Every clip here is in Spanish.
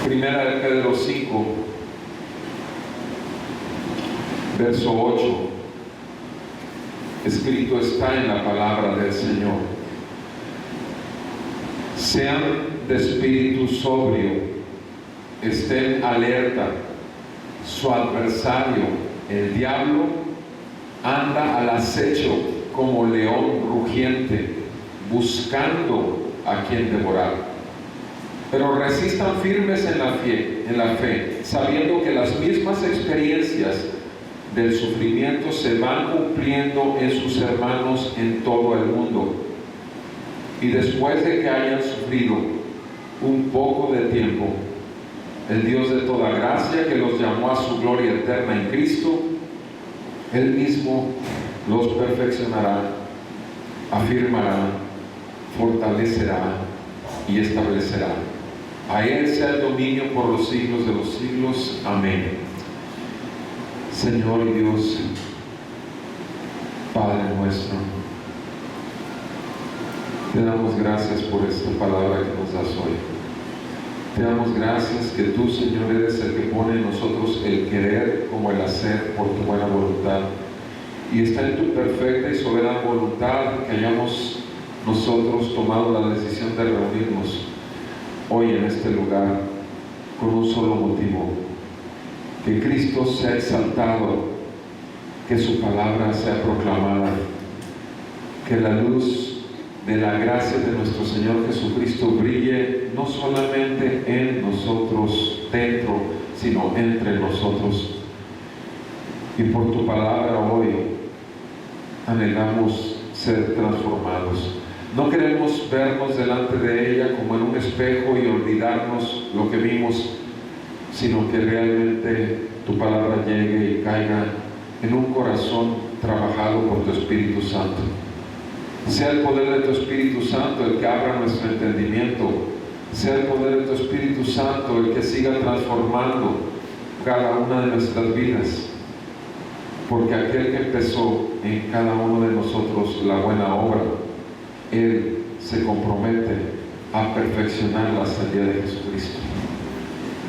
Primera de Pedro 5, verso 8. Escrito está en la palabra del Señor: sean de espíritu sobrio, estén alerta. Su adversario, el diablo, anda al acecho como león rugiente, buscando a quien devorar. Pero resistan firmes en la fe, sabiendo que las mismas experiencias del sufrimiento se van cumpliendo en sus hermanos en todo el mundo. Y después de que hayan sufrido un poco de tiempo, el Dios de toda gracia, que los llamó a su gloria eterna en Cristo, Él mismo los perfeccionará, afirmará, fortalecerá y establecerá. A Él sea el dominio por los siglos de los siglos. Amén. Señor y Dios, Padre nuestro, te damos gracias por esta palabra que nos das hoy. Te damos gracias que tú, Señor, eres el que pone en nosotros el querer como el hacer por tu buena voluntad. Y está en tu perfecta y soberana voluntad que hayamos nosotros tomado la decisión de reunirnos hoy en este lugar con un solo motivo: que Cristo sea exaltado, que su palabra sea proclamada, que la luz de la gracia de nuestro Señor Jesucristo brille no solamente en nosotros dentro, sino entre nosotros. Y por tu palabra hoy anhelamos ser transformados. No queremos vernos delante de ella como en un espejo y olvidarnos lo que vimos, sino que realmente tu palabra llegue y caiga en un corazón trabajado por tu Espíritu Santo. Sea el poder de tu Espíritu Santo el que abra nuestro entendimiento, sea el poder de tu Espíritu Santo el que siga transformando cada una de nuestras vidas, porque aquel que empezó en cada uno de nosotros la buena obra, Él se compromete a perfeccionarla hasta el día de Jesucristo.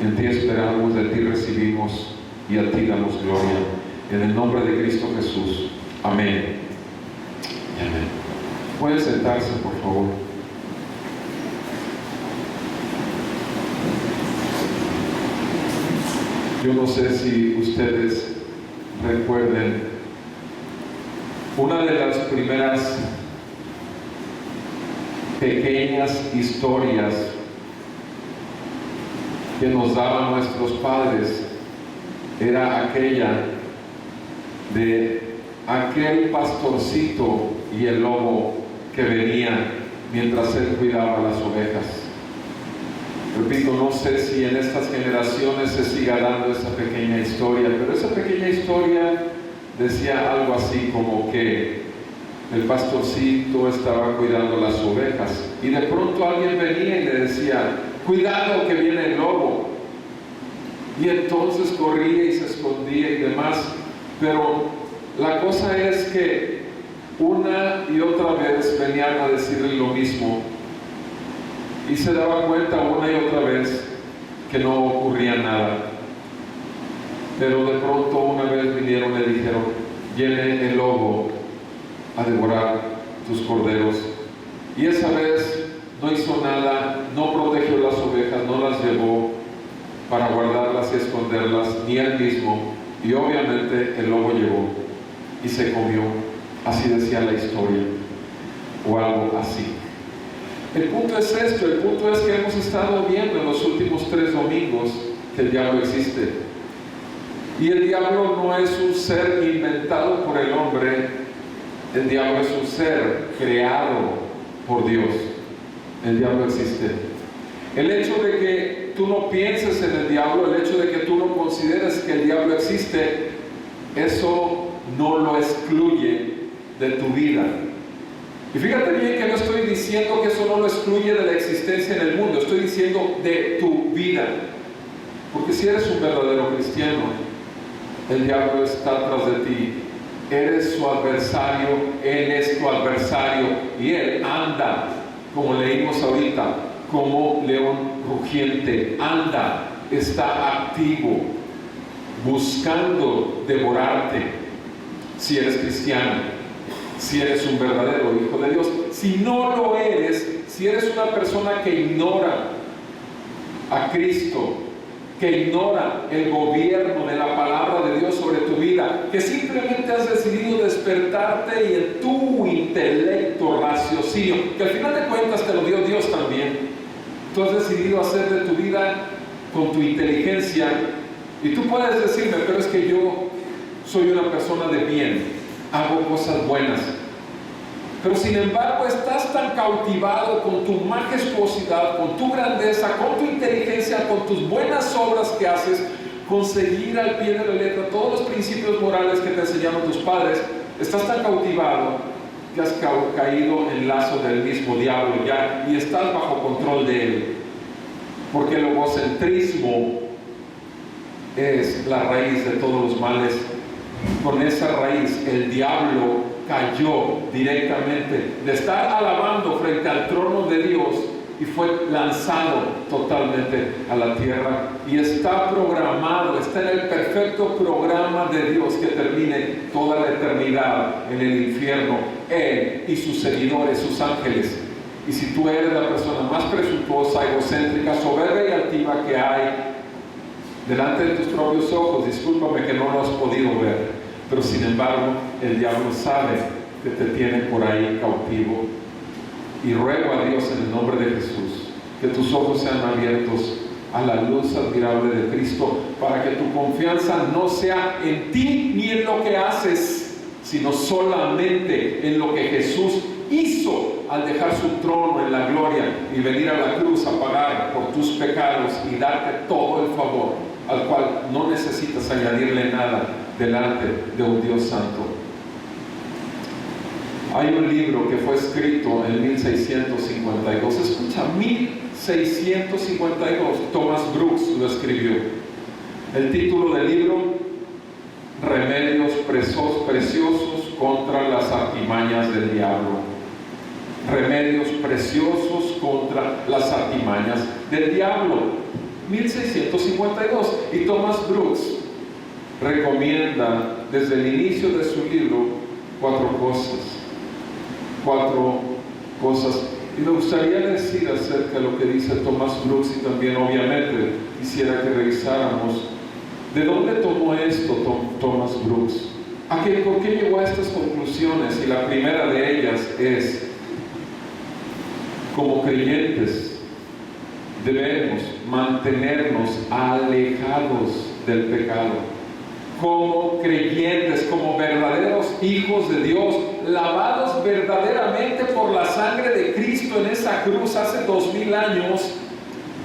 En ti esperamos, de ti recibimos y a ti damos gloria. En el nombre de Cristo Jesús. Amén. Amén. Pueden sentarse, por favor. Yo no sé si ustedes recuerden una de las primeras pequeñas historias que nos daban nuestros padres. Era aquella de aquel pastorcito y el lobo que venía mientras él cuidaba las ovejas. Repito, no sé si en estas generaciones se siga dando esa pequeña historia, pero esa pequeña historia decía algo así como que el pastorcito estaba cuidando las ovejas y de pronto alguien venía y le decía: cuidado que viene el lobo. Y entonces corría y se escondía y demás. Pero la cosa es que una y otra vez venían a decirle lo mismo y se daba cuenta una y otra vez que no ocurría nada. Pero de pronto una vez vinieron y le dijeron: viene el lobo a devorar tus corderos. Y esa vez no hizo nada, no protegió las ovejas, no las llevó para guardarlas y esconderlas, ni él mismo. Y obviamente el lobo llegó y se comió. Así decía la historia, o algo así. El punto es esto: el punto es que hemos estado viendo en los últimos 3 domingos que el diablo existe. Y el diablo no es un ser inventado por el hombre, el diablo es un ser creado por Dios. El diablo existe. El hecho de que tú no pienses en el diablo, el hecho de que tú no consideres que el diablo existe, eso no lo excluye de tu vida. Y fíjate bien que no estoy diciendo que eso no lo excluye de la existencia en el mundo, estoy diciendo de tu vida. Porque si eres un verdadero cristiano, el diablo está tras de ti. Eres su adversario, él es tu adversario y él anda, como leímos ahorita, como león rugiente, anda, está activo, buscando devorarte. Si eres cristiano, si eres un verdadero hijo de Dios. Si no lo eres, si eres una persona que ignora a Cristo, que ignora el gobierno de la palabra de Dios sobre tu vida, que simplemente has decidido despertarte y en tu intelecto, raciocinio, que al final de cuentas te lo dio Dios también, tú has decidido hacer de tu vida con tu inteligencia, y tú puedes decirme, pero es que yo soy una persona de bien, hago cosas buenas. Pero sin embargo estás tan cautivado con tu majestuosidad, con tu grandeza, con tu inteligencia, con tus buenas obras que haces, con seguir al pie de la letra todos los principios morales que te enseñaron tus padres. Estás tan cautivado que has caído en lazo del mismo diablo ya y estás bajo control de él. Porque el egocentrismo es la raíz de todos los males. Con esa raíz el diablo cayó directamente de estar alabando frente al trono de Dios y fue lanzado totalmente a la tierra, y está programado, está en el perfecto programa de Dios que termine toda la eternidad en el infierno, él y sus seguidores, sus ángeles. Y si tú eres la persona más presuntuosa, egocéntrica, soberbia y altiva que hay delante de tus propios ojos, discúlpame que no lo has podido ver, pero sin embargo el diablo sabe que te tiene por ahí cautivo. Y ruego a Dios en el nombre de Jesús que tus ojos sean abiertos a la luz admirable de Cristo, para que tu confianza no sea en ti ni en lo que haces, sino solamente en lo que Jesús hizo al dejar su trono en la gloria y venir a la cruz a pagar por tus pecados y darte todo el favor, al cual no necesitas añadirle nada delante de un Dios santo. Hay un libro que fue escrito en 1652, escucha, 1652, Thomas Brooks lo escribió. El título del libro: Remedios preciosos contra las artimañas del diablo. Remedios preciosos contra las artimañas del diablo. 1652. Y Thomas Brooks recomienda desde el inicio de su libro cuatro cosas. Y me gustaría decir acerca de lo que dice Thomas Brooks, y también obviamente quisiera que revisáramos de dónde tomó esto Thomas Brooks. ¿Por qué llegó a estas conclusiones? Y la primera de ellas es: como creyentes debemos mantenernos alejados del pecado. Como creyentes, como verdaderos hijos de Dios, lavados verdaderamente por la sangre de Cristo en esa cruz hace 2000 años,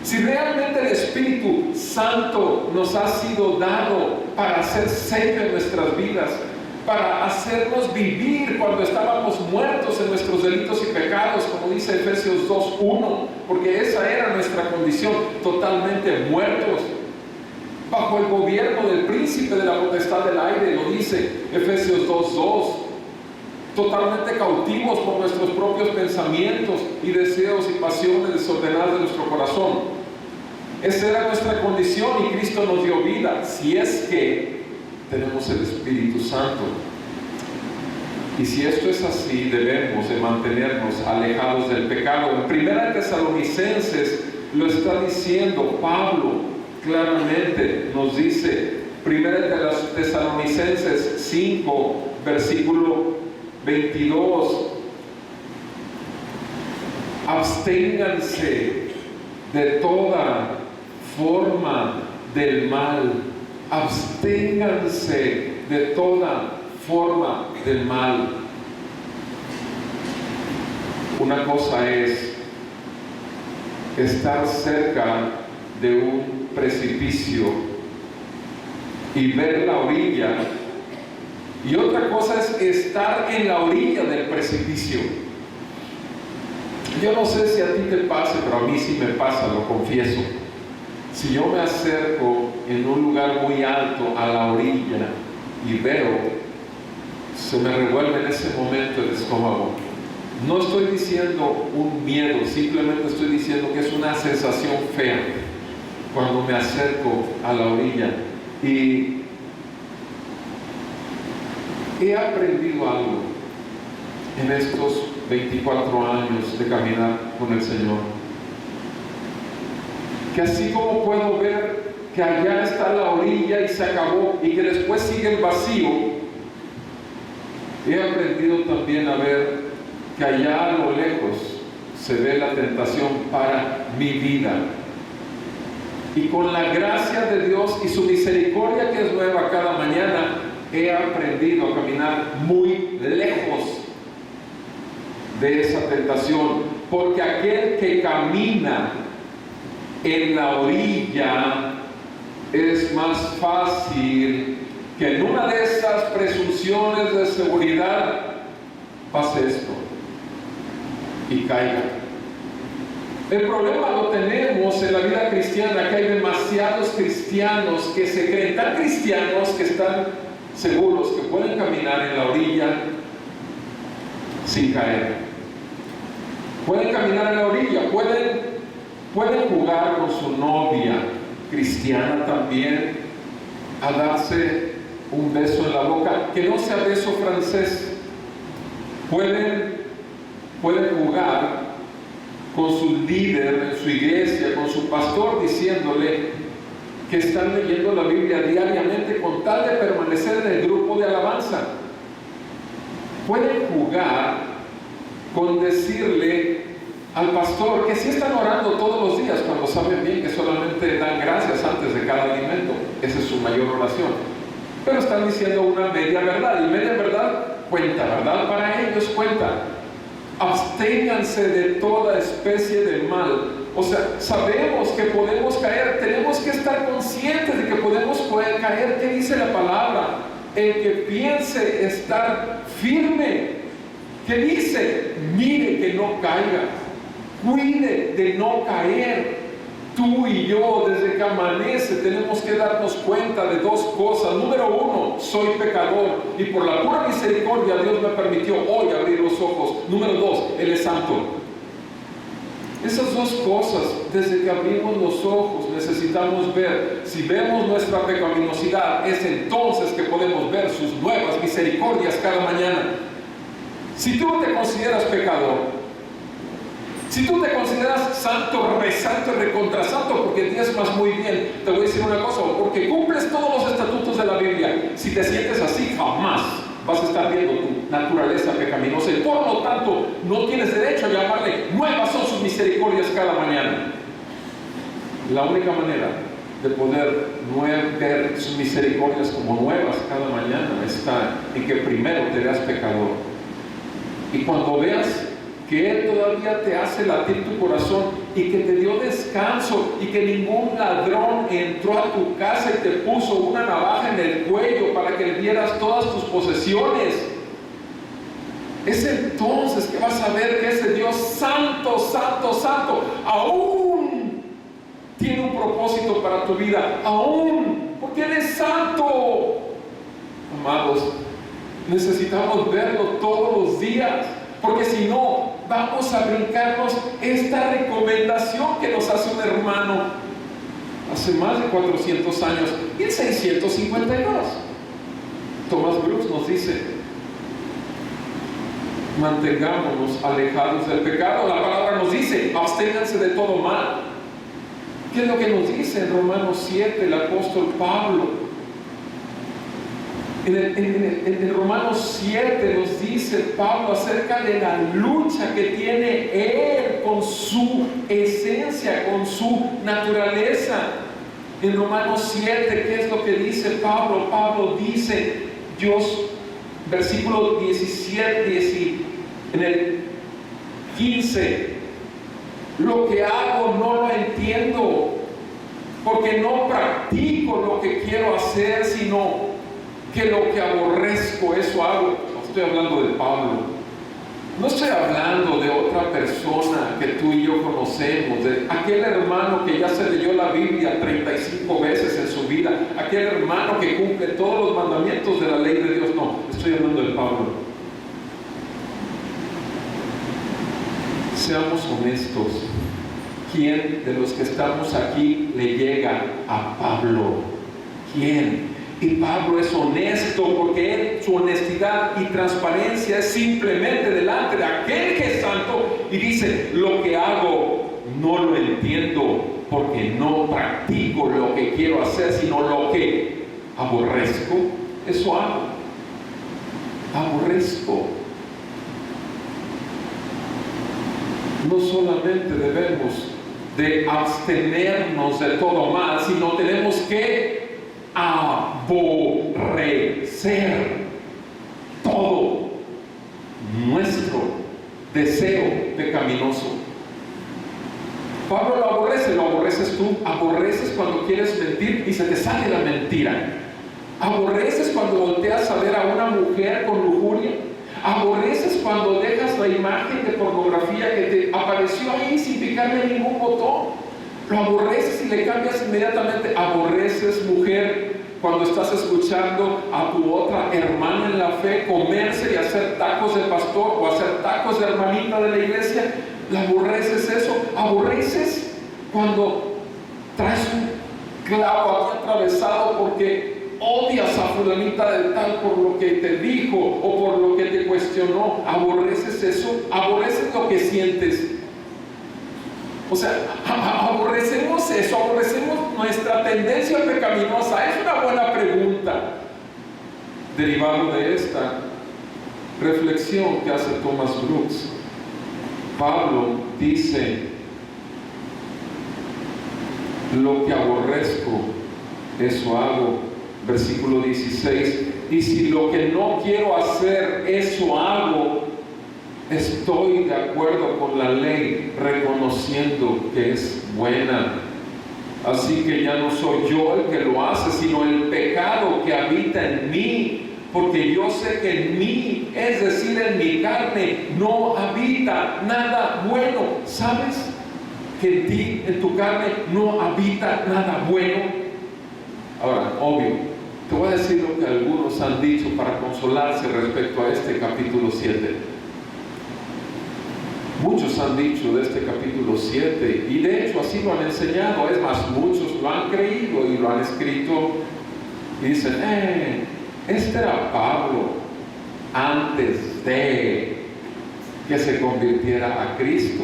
si realmente el Espíritu Santo nos ha sido dado para hacer sello en nuestras vidas, para hacernos vivir cuando estábamos muertos en nuestros delitos y pecados, como dice Efesios 2:1, porque esa era nuestra condición, totalmente muertos, bajo el gobierno del príncipe de la potestad del aire, lo dice Efesios 2:2, totalmente cautivos por nuestros propios pensamientos y deseos y pasiones desordenadas de nuestro corazón. Esa era nuestra condición y Cristo nos dio vida, si es que tenemos el Espíritu Santo. Y si esto es así, debemos de mantenernos alejados del pecado. En 1 Tesalonicenses lo está diciendo Pablo claramente, nos dice 1 Tesalonicenses 5, versículo 22: absténganse de toda forma del mal. Absténganse de toda forma del mal. Una cosa es estar cerca de un precipicio y ver la orilla, y otra cosa es estar en la orilla del precipicio. Yo no sé si a ti te pase, pero a mí sí me pasa, lo confieso. Si yo me acerco en un lugar muy alto a la orilla y veo, se me revuelve en ese momento el estómago. No estoy diciendo un miedo, simplemente estoy diciendo que es una sensación fea cuando me acerco a la orilla. Y he aprendido algo en estos 24 años de caminar con el Señor. Que así como puedo ver que allá está la orilla y se acabó y que después sigue el vacío, he aprendido también a ver que allá a lo lejos se ve la tentación para mi vida. Y con la gracia de Dios y su misericordia que es nueva cada mañana, he aprendido a caminar muy lejos de esa tentación, porque aquel que camina en la orilla es más fácil que en una de esas presunciones de seguridad pase esto y caiga. El problema lo tenemos en la vida cristiana, que hay demasiados cristianos que se creen tan cristianos que están seguros que pueden caminar en la orilla sin caer. Pueden caminar en la orilla, pueden jugar con su novia cristiana también, a darse un beso en la boca, que no sea beso francés. Pueden jugar con su líder en su iglesia, con su pastor, diciéndole que están leyendo la Biblia diariamente con tal de permanecer en el grupo de alabanza. Pueden jugar con decirle al pastor que sí están orando todos los días, cuando saben bien que solamente dan gracias antes de cada alimento. Esa es su mayor oración. Pero están diciendo una media verdad, y media verdad cuenta, ¿verdad? Para ellos cuenta. Absténganse de toda especie de mal. O sea, sabemos que podemos caer, tenemos que estar conscientes de que podemos caer. ¿Qué dice la palabra? El que piense estar firme, ¿qué dice? Mire que no caiga, cuide de no caer. Tú y yo, desde que amanece, tenemos que darnos cuenta de dos cosas. Número uno, soy pecador y por la pura misericordia Dios me permitió hoy abrir los ojos. Número dos, Él es santo. Esas dos cosas, desde que abrimos los ojos, necesitamos ver. Si vemos nuestra pecaminosidad, es entonces que podemos ver sus nuevas misericordias cada mañana. Si tú te consideras pecador, si tú te consideras santo, resanto y recontrasanto porque diezmas muy bien, te voy a decir una cosa, porque cumples todos los estatutos de la Biblia. Si te sientes así, jamás vas a estar viendo tu naturaleza pecaminosa y por lo tanto no tienes derecho a llamarle nuevas son sus misericordias cada mañana. La única manera de poder ver sus misericordias como nuevas cada mañana está en que primero te veas pecador, y cuando veas que Él todavía te hace latir tu corazón y que te dio descanso y que ningún ladrón entró a tu casa y te puso una navaja en el cuello para que le dieras todas tus posesiones, es entonces que vas a ver que ese Dios santo, santo, santo, aún tiene un propósito para tu vida, aún, porque Él es santo. Amados, necesitamos verlo todos los días, porque si no, vamos a brincarnos esta recomendación que nos hace un hermano hace más de 400 años, 1652. Tomás Brooks nos dice: mantengámonos alejados del pecado. La palabra nos dice: absténganse de todo mal. ¿Qué es lo que nos dice en Romanos 7 el apóstol Pablo? En Romanos 7 nos dice Pablo acerca de la lucha que tiene Él con su esencia, con su naturaleza. En Romanos 7, ¿qué es lo que dice Pablo? Pablo dice, Dios, versículo 17, en el 15, lo que hago no lo entiendo, porque no practico lo que quiero hacer, sino que lo que aborrezco, eso hago. No estoy hablando de Pablo, no estoy hablando de otra persona que tú y yo conocemos, de aquel hermano que ya se leyó la Biblia 35 veces en su vida, aquel hermano que cumple todos los mandamientos de la ley de Dios. No, estoy hablando de Pablo. seamos honestos. ¿Quién de los que estamos aquí le llega a Pablo? ¿Quién? Y Pablo es honesto porque su honestidad y transparencia es simplemente delante de aquel que es santo y dice: lo que hago no lo entiendo porque no practico lo que quiero hacer, sino lo que aborrezco, eso hago. Aborrezco. No solamente debemos de abstenernos de todo mal, sino tenemos que aborrecer todo nuestro deseo pecaminoso. Pablo lo aborreces tú. Aborreces cuando quieres mentir y se te sale la mentira. Aborreces cuando volteas a ver a una mujer con lujuria. Aborreces cuando dejas la imagen de pornografía que te apareció ahí sin picarle ningún botón. Lo aborreces y le cambias inmediatamente. Aborreces, mujer, cuando estás escuchando a tu otra hermana en la fe comerse y hacer tacos de pastor o hacer tacos de hermanita de la iglesia. ¿Le aborreces eso? Aborreces cuando traes un clavo aquí atravesado porque odias a fulanita de tal por lo que te dijo o por lo que te cuestionó. ¿Aborreces eso? ¿Aborreces lo que sientes? O sea, aborrecemos eso, aborrecemos nuestra tendencia pecaminosa. Es una buena pregunta. Derivado de esta reflexión que hace Thomas Brooks, Pablo dice: lo que aborrezco, eso hago. Versículo 16, y si lo que no quiero hacer, eso hago, estoy de acuerdo con la ley, reconociendo que es buena. Así que ya no soy yo el que lo hace, sino el pecado que habita en mí, porque yo sé que en mí, es decir, en mi carne, no habita nada bueno. ¿Sabes que en ti, en tu carne, no habita nada bueno? Ahora, obvio, te voy a decir lo que algunos han dicho para consolarse respecto a este capítulo 7. Muchos han dicho de este capítulo 7, y de hecho así lo han enseñado. Es más, muchos lo han creído y lo han escrito. Y dicen: este era Pablo antes de que se convirtiera a Cristo.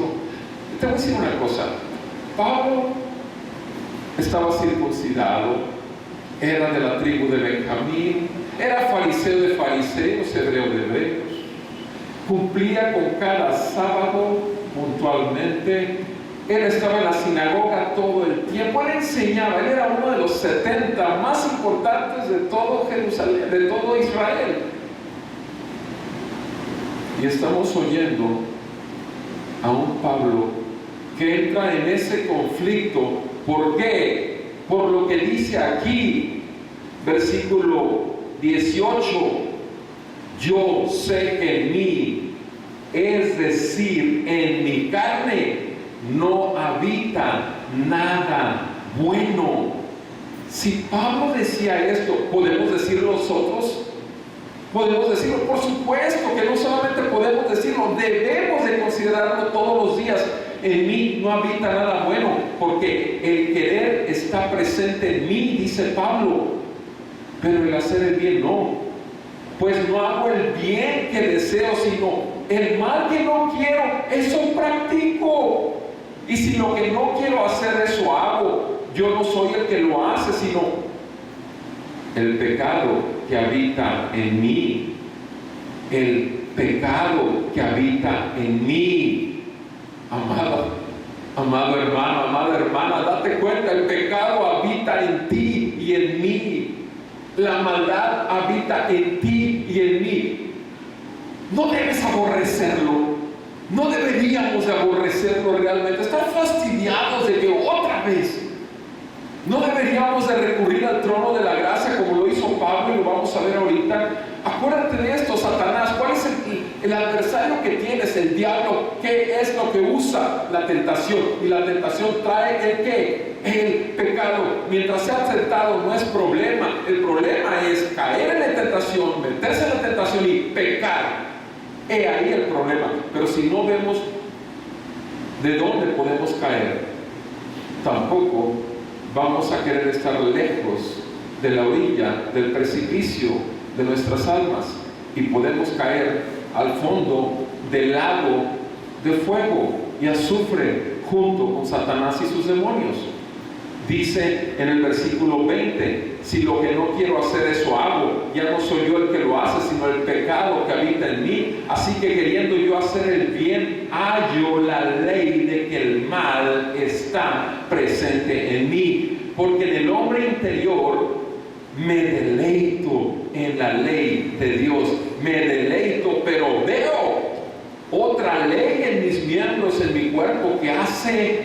Te voy a decir una cosa. Pablo estaba circuncidado, era de la tribu de Benjamín, era fariseo de fariseos, hebreo de hebreos, cumplía con cada sábado puntualmente. Él estaba en la sinagoga todo el tiempo, él enseñaba, él era uno de los 70 más importantes de todo Jerusalén, de todo Israel. Y estamos oyendo a un Pablo que entra en ese conflicto. ¿Por qué? Por lo que dice aquí, versículo 18: yo sé que en mí, es decir, en mi carne, no habita nada bueno. Si Pablo decía esto, ¿podemos decirlo nosotros? ¿Podemos decirlo? Por supuesto que no solamente podemos decirlo, debemos de considerarlo todos los días. En mí no habita nada bueno, porque el querer está presente en mí, dice Pablo, pero el hacer el bien no. Pues no hago el bien que deseo, sino el mal que no quiero, eso practico. Y si lo que no quiero hacer, eso hago. Yo no soy el que lo hace, sino el pecado que habita en mí. El pecado que habita en mí. Amado hermano, amada hermana, date cuenta, el pecado habita en ti y en mí. La maldad habita en ti y en mí. No debes aborrecerlo. No deberíamos de aborrecerlo realmente. Estar fastidiados de que otra vez. No deberíamos de recurrir al trono de la gracia como lo hizo Pablo, y lo vamos a ver ahorita. Acuérdate de esto, Satanás. ¿Cuál es el adversario que tienes? El diablo. ¿Qué es lo que usa? La tentación. Y la tentación trae ¿el qué? El pecado. Mientras sea tentado no es problema. El problema es caer en la tentación, meterse en la tentación y pecar. He ahí el problema. Pero si no vemos ¿De dónde podemos caer? Tampoco vamos a querer estar lejos de la orilla, del precipicio de nuestras almas, y podemos caer al fondo del lago de fuego y azufre junto con Satanás y sus demonios. Dice en el versículo 20: si lo que no quiero hacer eso hago, ya no soy yo el que lo hace, sino el pecado que habita en mí. Así que queriendo yo hacer el bien, hallo la ley de que el mal está presente en mí. Porque en el hombre interior me deleito en la ley de Dios, me deleito, pero veo otra ley en mis miembros, en mi cuerpo, que hace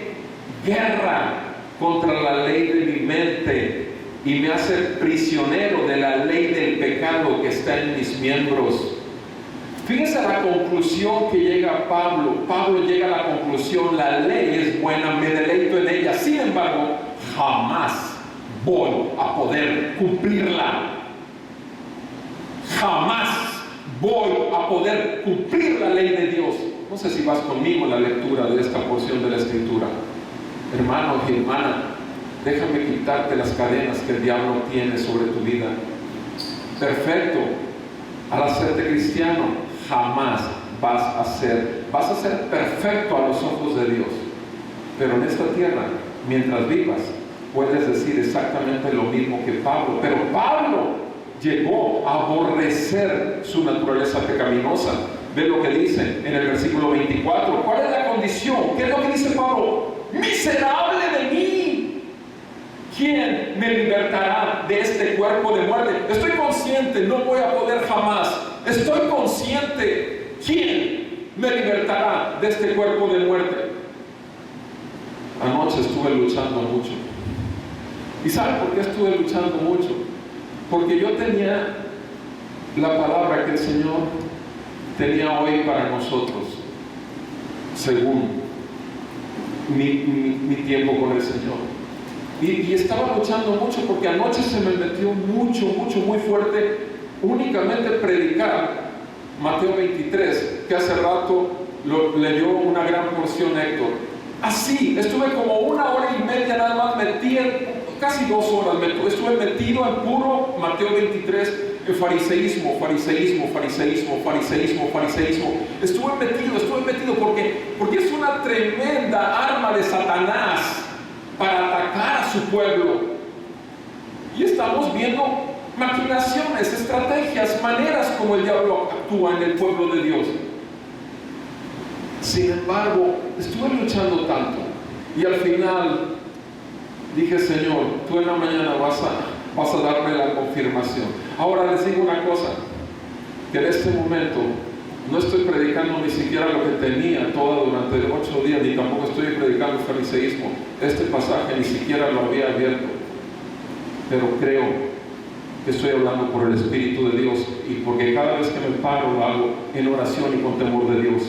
guerra contra la ley de mi mente y me hace prisionero de la ley del pecado que está en mis miembros. Fíjense la conclusión que llega Pablo. Pablo llega a la conclusión: la ley es buena, me deleito en ella, sin embargo, jamás voy a poder cumplirla. Jamás voy a poder cumplir la ley de Dios. No sé si vas conmigo en la lectura de esta porción de la Escritura. Hermano y hermana, déjame quitarte las cadenas que el diablo tiene sobre tu vida. Perfecto. Al hacerte cristiano, jamás vas a ser perfecto a los ojos de Dios. Pero en esta tierra, mientras vivas, puedes decir exactamente lo mismo que Pablo. Pero Pablo llegó a aborrecer su naturaleza pecaminosa. Ve lo que dice en el versículo 24. ¿Cuál es la condición? ¿Qué es lo que dice Pablo? ¡Miserable de mí! ¿Quién me libertará de este cuerpo de muerte? Estoy consciente, no voy a poder jamás. Estoy consciente. ¿Quién me libertará de este cuerpo de muerte? Anoche estuve luchando mucho. ¿Y saben por qué estuve luchando mucho? Porque yo tenía la palabra que el Señor tenía hoy para nosotros, según mi tiempo con el Señor. Y estaba luchando mucho porque anoche se me metió mucho, muy fuerte únicamente predicar Mateo 23, que hace rato lo leyó una gran porción Héctor. Así, estuve como 1 hora y media nada más metido, casi 2 horas, estuve metido en puro Mateo 23, en fariseísmo. Estuve metido porque es una tremenda arma de Satanás para atacar a su pueblo. Y estamos viendo maquinaciones, estrategias, maneras como el diablo actúa en el pueblo de Dios. Sin embargo, estuve luchando tanto y al final dije: Señor, tú en la mañana vas a darme la confirmación. Ahora les digo una cosa, que en este momento no estoy predicando ni siquiera lo que tenía todo durante 8 días, ni tampoco estoy predicando fariseísmo. Este pasaje ni siquiera lo había abierto, pero creo que estoy hablando por el Espíritu de Dios, y porque cada vez que me paro lo hago en oración y con temor de Dios.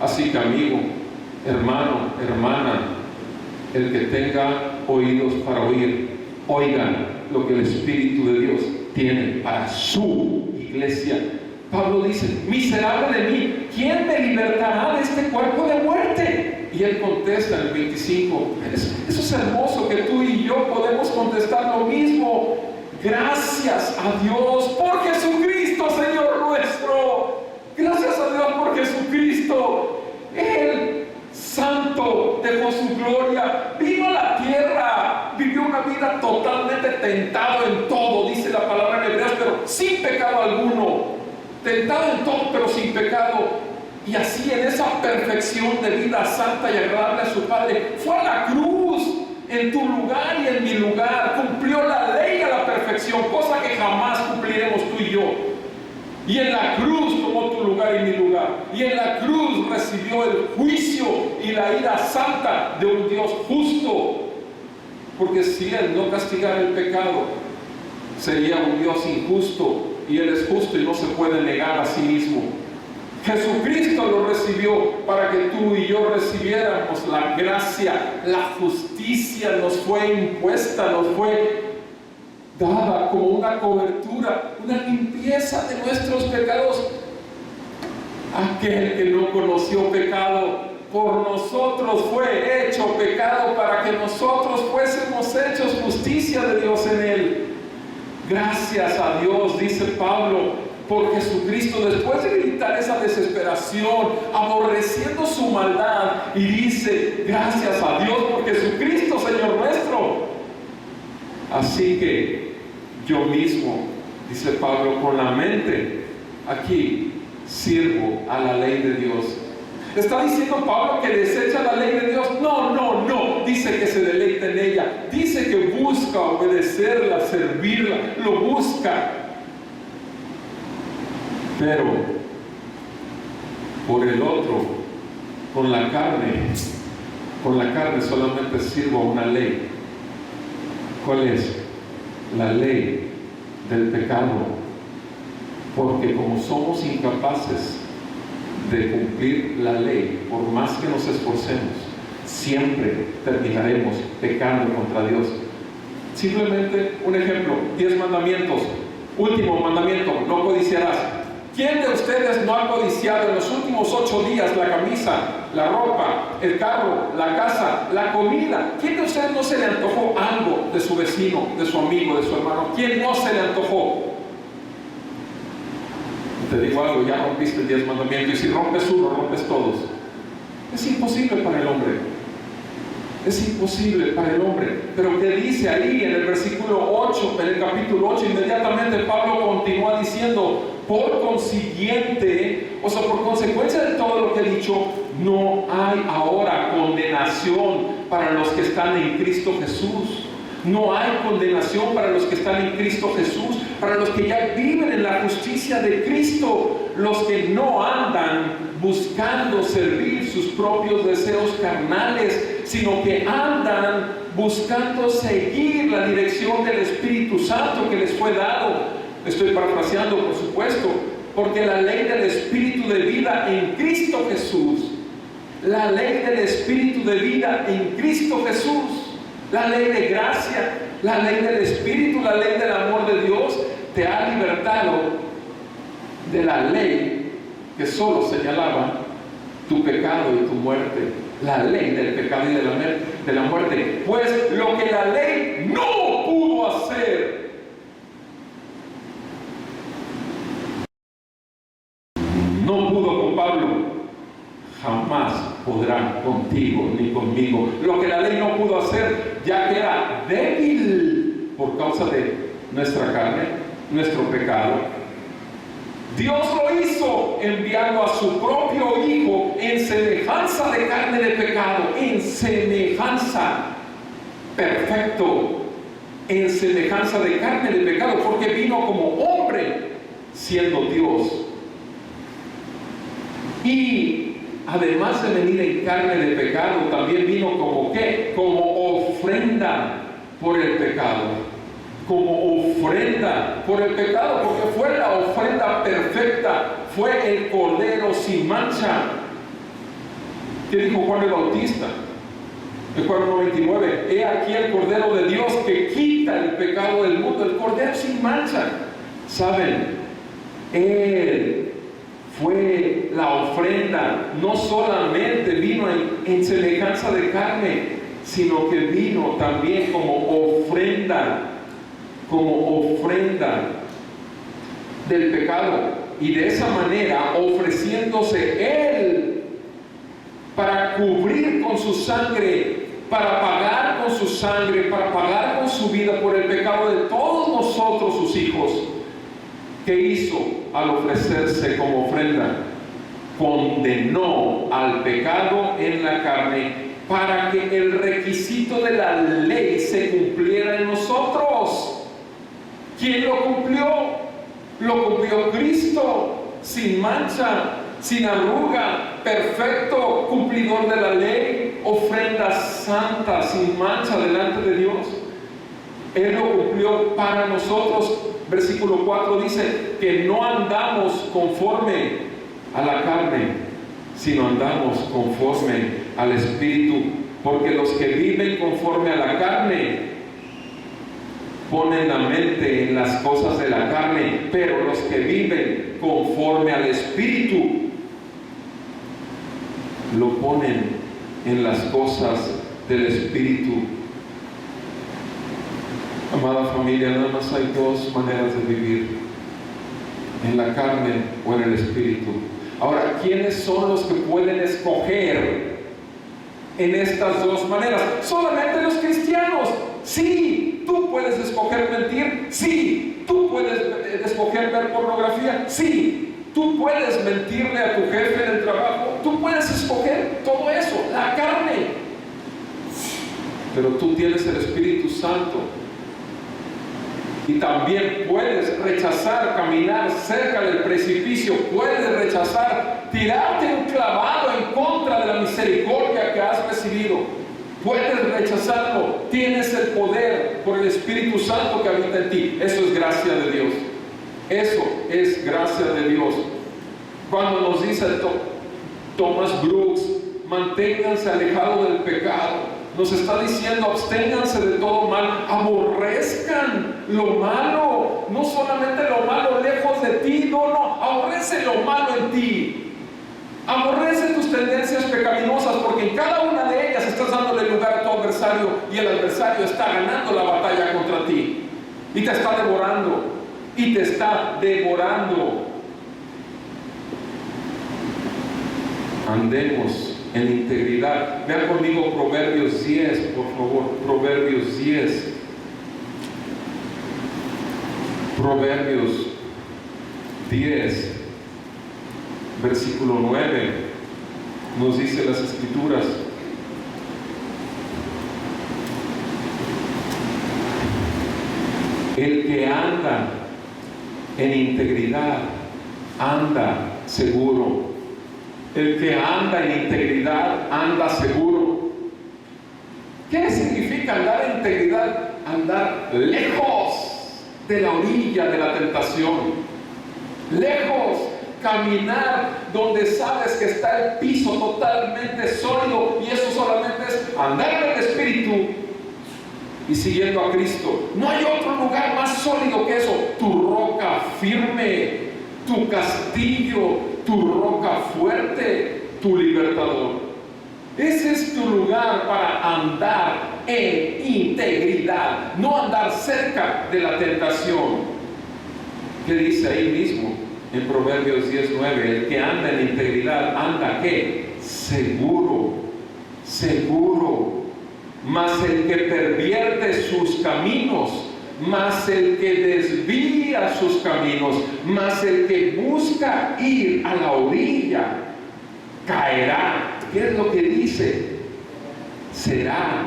Así que, amigo, hermano, hermana, el que tenga oídos para oír, oigan lo que el Espíritu de Dios tiene para su iglesia. Pablo dice: miserable de mí, ¿quién me libertará de este cuerpo de muerte? Y él contesta en el 25. Eso es hermoso, que tú y yo podemos contestar lo mismo. Gracias a Dios por Jesucristo, Señor nuestro. Gracias a Dios por Jesucristo. Él, santo, dejó su gloria, vino a la tierra, vivió una vida totalmente tentado en todo, dice la palabra en Hebreos, pero sin pecado alguno. Tentado en todo, pero sin pecado. Y así, en esa perfección de vida santa y agradable a su Padre, fue a la cruz en tu lugar y en mi lugar. Cumplió la ley a la perfección, cosa que jamás cumpliremos tú y yo. Y en la cruz tomó tu lugar y mi lugar. Y en la cruz recibió el juicio y la ira santa de un Dios justo. Porque si Él no castigara el pecado, sería un Dios injusto. Y Él es justo y no se puede negar a sí mismo. Jesucristo lo recibió para que tú y yo recibiéramos la gracia. La justicia nos fue impuesta, nos fue dada como una cobertura, una limpieza de nuestros pecados. Aquel que no conoció pecado por nosotros fue hecho pecado para que nosotros fuésemos hechos justicia de Dios en Él. Gracias a Dios, dice Pablo, por Jesucristo, después de gritar esa desesperación, aborreciendo su maldad, y dice, gracias a Dios por Jesucristo, Señor nuestro. Así que yo mismo, dice Pablo, con la mente aquí sirvo a la ley de Dios. ¿Está diciendo Pablo que desecha la ley de Dios? No, no, no. Dice que se deleita en ella. Dice que busca obedecerla, servirla. Lo busca. Pero por el otro, con la carne solamente sirvo a una ley. ¿Cuál es? La ley del pecado. Porque como somos incapaces de cumplir la ley, por más que nos esforcemos, siempre terminaremos pecando contra Dios. Simplemente un ejemplo, 10 mandamientos. Último mandamiento, no codiciarás. ¿Quién de ustedes no ha codiciado en los últimos 8 días la camisa, la ropa, el carro, la casa, la comida? ¿Quién de ustedes no se le antojó algo de su vecino, de su amigo, de su hermano? ¿Quién no se le antojó? Te digo algo, ya rompiste el 10 mandamientos, y si rompes uno, rompes todos. Es imposible para el hombre. Es imposible para el hombre. Pero ¿qué dice ahí en el versículo 8, en el capítulo 8? Inmediatamente Pablo continúa diciendo, por consiguiente, o sea, por consecuencia de todo lo que he dicho, no hay ahora condenación para los que están en Cristo Jesús. No hay condenación para los que están en Cristo Jesús, para los que ya viven en la justicia de Cristo, los que no andan buscando servir sus propios deseos carnales, sino que andan buscando seguir la dirección del Espíritu Santo que les fue dado. Estoy parafraseando, por supuesto, porque la ley del Espíritu de vida en Cristo Jesús, la ley del Espíritu de vida en Cristo Jesús, la ley de gracia, la ley del Espíritu, la ley del amor de Dios, te ha libertado de la ley que solo señalaba tu pecado y tu muerte. La ley del pecado y de la muerte. Pues lo que la ley no pudo hacer, no pudo con Pablo, jamás podrá contigo ni conmigo. Lo que la ley no pudo hacer, ya que era débil por causa de nuestra carne, nuestro pecado, Dios lo hizo enviando a su propio Hijo en semejanza de carne de pecado, en semejanza, perfecto, en semejanza de carne de pecado, porque vino como hombre siendo Dios. Y además de venir en carne de pecado, también vino como ¿qué? Como ofrenda por el pecado. Como ofrenda por el pecado, porque fue la ofrenda perfecta, fue el Cordero sin mancha. ¿Qué dijo Juan el Bautista? En Juan 1:29, he aquí el Cordero de Dios que quita el pecado del mundo, el Cordero sin mancha. ¿Saben? Él fue la ofrenda, no solamente vino en semejanza de carne, sino que vino también como ofrenda del pecado, y de esa manera ofreciéndose Él para cubrir con su sangre, para pagar con su sangre, para pagar con su vida por el pecado de todos nosotros sus hijos. ¿Qué hizo al ofrecerse como ofrenda? Condenó al pecado en la carne para que el requisito de la ley se cumpliera en nosotros. ¿Quién lo cumplió? Lo cumplió Cristo, sin mancha, sin arruga, perfecto, cumplidor de la ley, ofrenda santa, sin mancha delante de Dios. Él lo cumplió para nosotros. Versículo 4 dice que no andamos conforme a la carne, sino andamos conforme al Espíritu, porque los que viven conforme a la carne ponen la mente en las cosas de la carne, pero los que viven conforme al Espíritu lo ponen en las cosas del Espíritu. Amada familia, nada más hay dos maneras de vivir: en la carne o en el Espíritu. Ahora, ¿quiénes son los que pueden escoger en estas dos maneras? Solamente los cristianos. Sí, tú puedes escoger mentir. Sí, tú puedes escoger ver pornografía. Sí, tú puedes mentirle a tu jefe en el trabajo. Tú puedes escoger todo eso, la carne. Pero tú tienes el Espíritu Santo. Y también puedes rechazar caminar cerca del precipicio. Puedes rechazar tirarte un clavado en contra de la misericordia que has recibido. Puedes rechazarlo. Tienes el poder por el Espíritu Santo que habita en ti. Eso es gracia de Dios. Eso es gracia de Dios. Cuando nos dice Thomas Brooks, manténganse alejados del pecado, nos está diciendo: absténganse de todo mal, aborrezcan lo malo, no solamente lo malo lejos de ti, no, aborrece lo malo en ti, aborrece tus tendencias pecaminosas, porque en cada una de ellas estás dándole lugar a tu adversario, y el adversario está ganando la batalla contra ti, y te está devorando, Andemos en integridad. Vean conmigo Proverbios 10, por favor. Proverbios 10. Proverbios 10, versículo 9. Nos dice las Escrituras: el que anda en integridad anda seguro. El que anda en integridad anda seguro. ¿Qué significa andar en integridad? Andar lejos de la orilla de la tentación. Lejos. Caminar donde sabes que está el piso totalmente sólido, y eso solamente es andar en el Espíritu y siguiendo a Cristo. No hay otro lugar más sólido que eso. Tu roca firme, tu castillo, tu roca fuerte, tu libertador. Ese es tu lugar para andar en integridad, no andar cerca de la tentación. ¿Qué dice ahí mismo en Proverbios 10:9? El que anda en integridad anda ¿qué? Seguro, seguro. Mas el que pervierte sus caminos, mas el que desvía sus caminos, mas el que busca ir a la orilla, caerá. ¿Qué es lo que dice? Será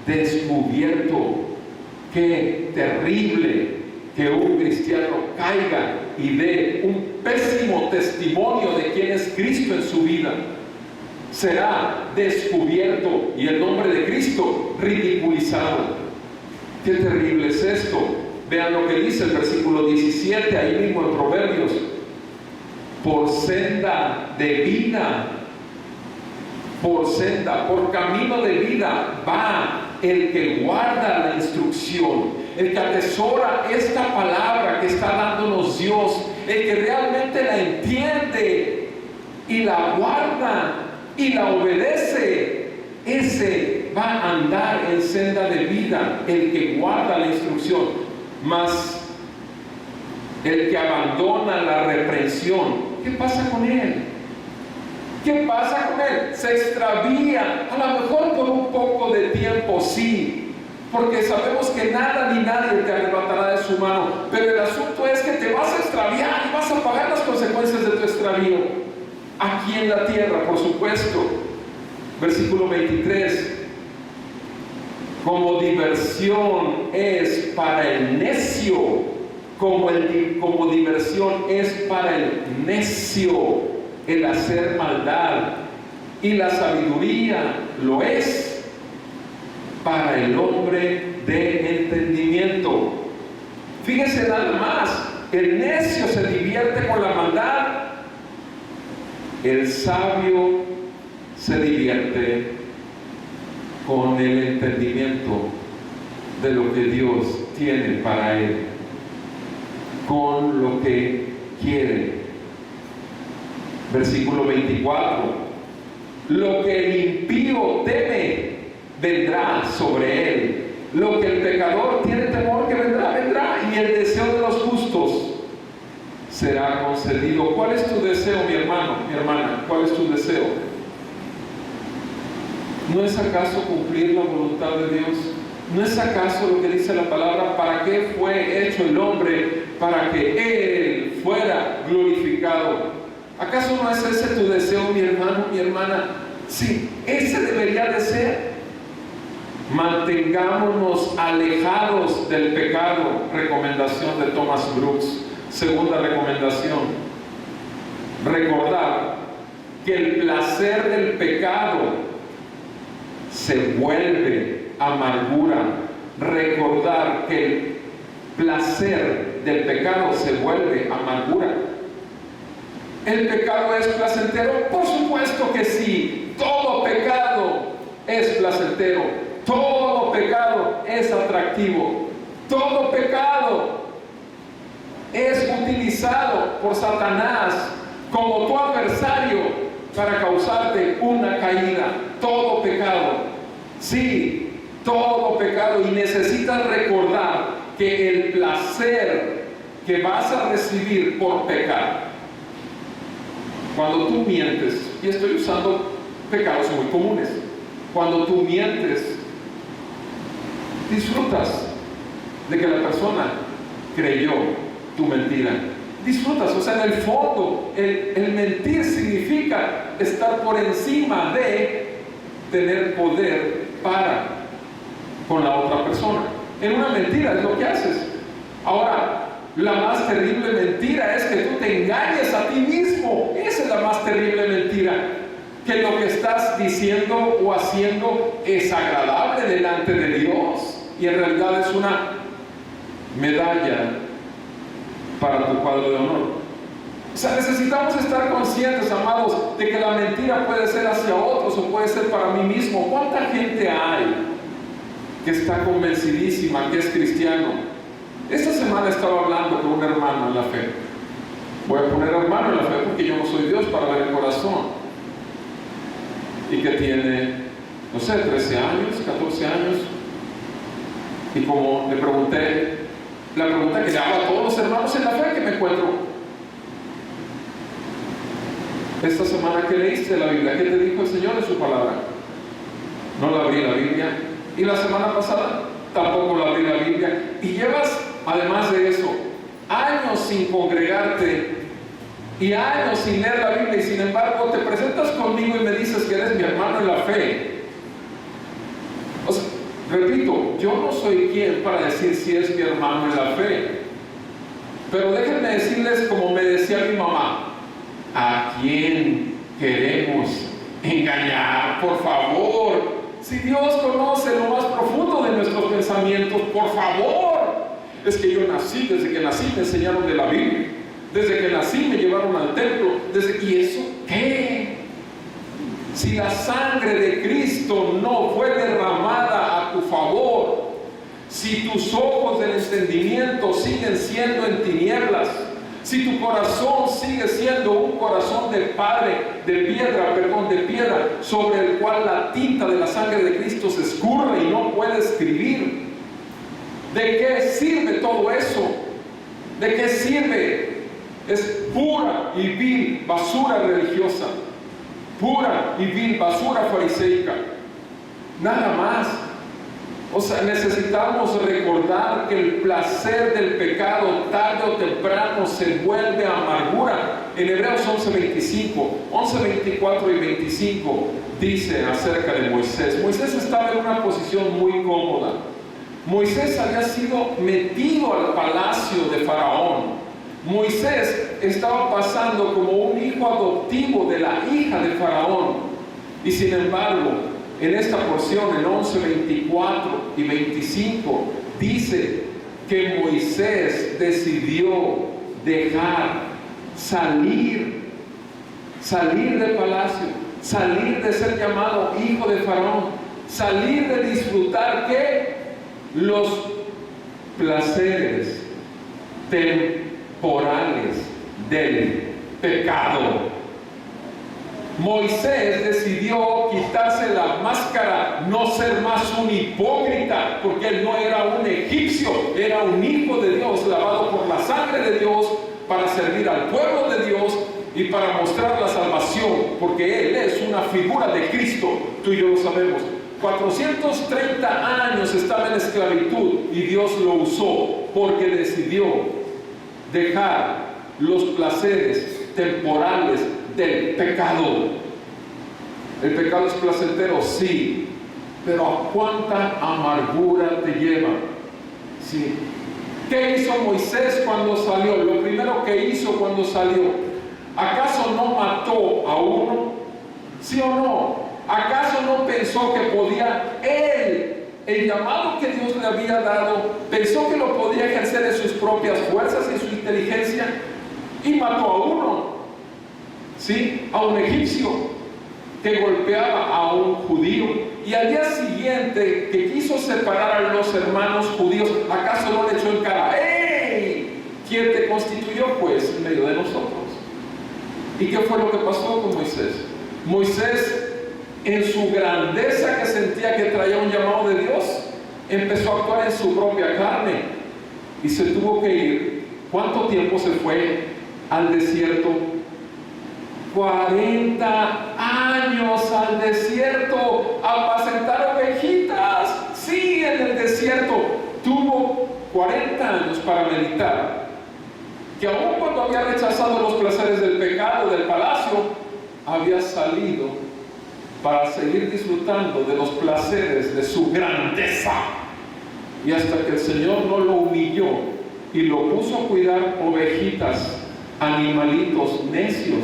descubierto. Qué terrible que un cristiano caiga y dé un pésimo testimonio de quién es Cristo en su vida. Será descubierto y el nombre de Cristo ridiculizado. Qué terrible es esto. Vean lo que dice el versículo 17, ahí mismo en Proverbios: por senda de vida, por camino de vida va el que guarda la instrucción, el que atesora esta palabra que está dándonos Dios, el que realmente la entiende y la guarda y la obedece. Ese va a andar en senda de vida, el que guarda la instrucción. Mas el que abandona la reprensión, ¿qué pasa con él? ¿Qué pasa con él? Se extravía, a lo mejor por un poco de tiempo, sí, porque sabemos que nada ni nadie te arrebatará de su mano, pero el asunto es que te vas a extraviar y vas a pagar las consecuencias de tu extravío aquí en la tierra, por supuesto. Versículo 23: como diversión es para el necio, como diversión es para el necio el hacer maldad, y la sabiduría lo es para el hombre de entendimiento. Fíjense nada más, el necio se divierte con la maldad, el sabio se divierte con el entendimiento de lo que Dios tiene para él, con lo que quiere. Versículo 24: Lo que el impío teme, vendrá sobre él. Lo que el pecador tiene temor que vendrá, vendrá. Y el deseo de los justos será concedido. ¿Cuál es tu deseo, mi hermano, mi hermana? ¿Cuál es tu deseo? ¿No es acaso cumplir la voluntad de Dios? ¿No es acaso lo que dice la palabra? ¿Para qué fue hecho el hombre? Para que Él fuera glorificado. ¿Acaso no es ese tu deseo, mi hermano, mi hermana? Sí, ese debería de ser. Mantengámonos alejados del pecado. Recomendación de Thomas Brooks. Segunda recomendación. Recordar que el placer del pecado se vuelve amargura. Recordar que el placer del pecado se vuelve amargura. ¿El pecado es placentero? Por supuesto que sí. Todo pecado es placentero. Todo pecado es atractivo. Todo pecado es utilizado por Satanás como tu adversario para causarte una caída. Todo pecado, sí, todo pecado. Y necesitas recordar que el placer que vas a recibir por pecar, cuando tú mientes, y estoy usando pecados muy comunes, cuando tú mientes, disfrutas de que la persona creyó tu mentira. Disfrutas, o sea, en el fondo, el mentir significa estar por encima de tener poder para con la otra persona. En una mentira es lo que haces. Ahora, la más terrible mentira es que tú te engañes a ti mismo. Esa es la más terrible mentira. Que lo que estás diciendo o haciendo es agradable delante de Dios y en realidad es una medalla para tu cuadro de honor. O sea, necesitamos estar conscientes, amados, de que la mentira puede ser hacia otros o puede ser para mí mismo. ¿Cuánta gente hay que está convencidísima que es cristiano? Esta semana estaba hablando con un hermano en la fe. Voy a poner hermano en la fe porque yo no soy Dios para ver el corazón. Y que tiene, no sé, 13 años, 14 años. Y como le pregunté, la pregunta que le hago a todos los hermanos en la fe que me encuentro: esta semana, ¿qué leíste la Biblia? ¿Qué te dijo el Señor en su palabra? No la abrí la Biblia. Y la semana pasada tampoco la abrí la Biblia. Y llevas, además de eso, años sin congregarte y años sin leer la Biblia, y sin embargo te presentas conmigo y me dices que eres mi hermano en la fe. O sea, repito, yo no soy quien para decir si es mi hermano en la fe, pero déjenme decirles, como me decía mi mamá: ¿a quién queremos engañar? Por favor, si Dios conoce lo más profundo de nuestros pensamientos, por favor. Es que yo nací, desde que nací me enseñaron de la Biblia, desde que nací me llevaron al templo, ¿y eso qué? Si la sangre de Cristo no fue derramada a tu favor, si tus ojos del entendimiento siguen siendo en tinieblas, si tu corazón sigue siendo un corazón de piedra, sobre el cual la tinta de la sangre de Cristo se escurre y no puede escribir, ¿de qué sirve todo eso? ¿De qué sirve? Es pura y vil basura religiosa, pura y vil basura fariseica, nada más. O sea, necesitamos recordar que el placer del pecado tarde o temprano se vuelve amargura. En Hebreos 11, 24 y 25 dice acerca de Moisés. Moisés estaba en una posición muy cómoda. Moisés había sido metido al palacio de Faraón. Moisés estaba pasando como un hijo adoptivo de la hija de Faraón. Y sin embargo, en esta porción, en 11, 24 y 25, dice que Moisés decidió dejar salir del palacio, salir de ser llamado hijo de Faraón, salir de disfrutar ¿qué? Los placeres temporales del pecado. Moisés decidió quitarse la máscara, no ser más un hipócrita, porque él no era un egipcio, era un hijo de Dios, lavado por la sangre de Dios, para servir al pueblo de Dios y para mostrar la salvación, porque él es una figura de Cristo. Tú y yo lo sabemos. 430 años estaba en esclavitud y Dios lo usó porque decidió dejar los placeres temporales del pecado. El pecado es placentero, sí, pero ¿a cuánta amargura te lleva? Sí. ¿Qué hizo Moisés cuando salió? Lo primero que hizo cuando salió, ¿acaso no mató a uno? ¿Sí o no? ¿Acaso no pensó que podía él, el llamado que Dios le había dado, pensó que lo podía ejercer en sus propias fuerzas y en su inteligencia? Y mató a uno, ¿sí? A un egipcio que golpeaba a un judío. Y al día siguiente que quiso separar a los hermanos judíos, ¿acaso no le echó en cara: ¡Ey! ¿Quién te constituyó pues en medio de nosotros? ¿Y qué fue lo que pasó con Moisés? Moisés, en su grandeza que sentía que traía un llamado de Dios, empezó a actuar en su propia carne y se tuvo que ir. ¿Cuánto tiempo se fue al desierto? 40 años al desierto, a apacentar ovejitas. Sí, en el desierto tuvo 40 años para meditar, que aun cuando había rechazado los placeres del pecado, del palacio, había salido para seguir disfrutando de los placeres de su grandeza. Y hasta que el Señor no lo humilló y lo puso a cuidar ovejitas, animalitos necios,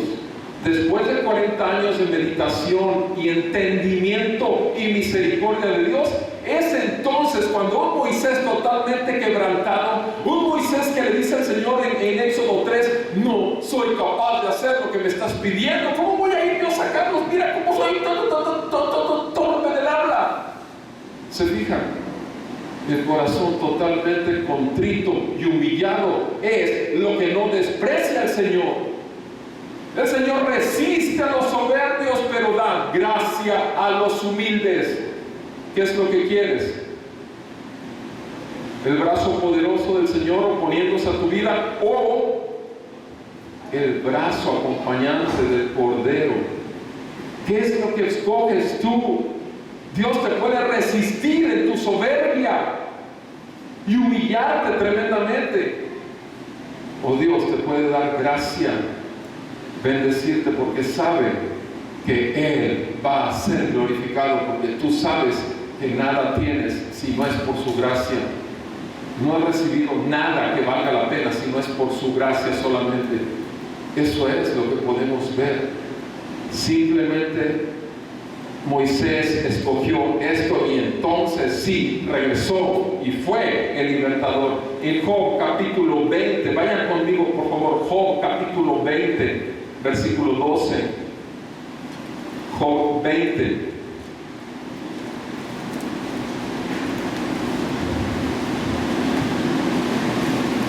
después de 40 años de meditación y entendimiento y misericordia de Dios, es entonces cuando un Moisés totalmente quebrantado, un Moisés que le dice al Señor en Éxodo 3: no soy capaz de hacer lo que me estás pidiendo, ¿cómo voy a ir yo a sacarlos? Mira cómo soy torpe del habla. ¿Se fijan? El corazón totalmente contrito y humillado es lo que no desprecia al Señor. El Señor resiste a los soberbios, pero da gracia a los humildes. ¿Qué es lo que quieres? ¿El brazo poderoso del Señor oponiéndose a tu vida, o el brazo acompañante del Cordero? ¿Qué es lo que escoges tú? Dios te puede resistir en tu soberbia y humillarte tremendamente, o Dios te puede dar gracia, bendecirte, porque sabe que Él va a ser glorificado, porque tú sabes que nada tienes si no es por su gracia. No has recibido nada que valga la pena si no es por su gracia solamente. Eso es lo que podemos ver. Simplemente Moisés escogió esto y entonces sí regresó y fue el libertador. En Job capítulo 20, vayan conmigo por favor, Job capítulo 20, versículo 12. Job 20.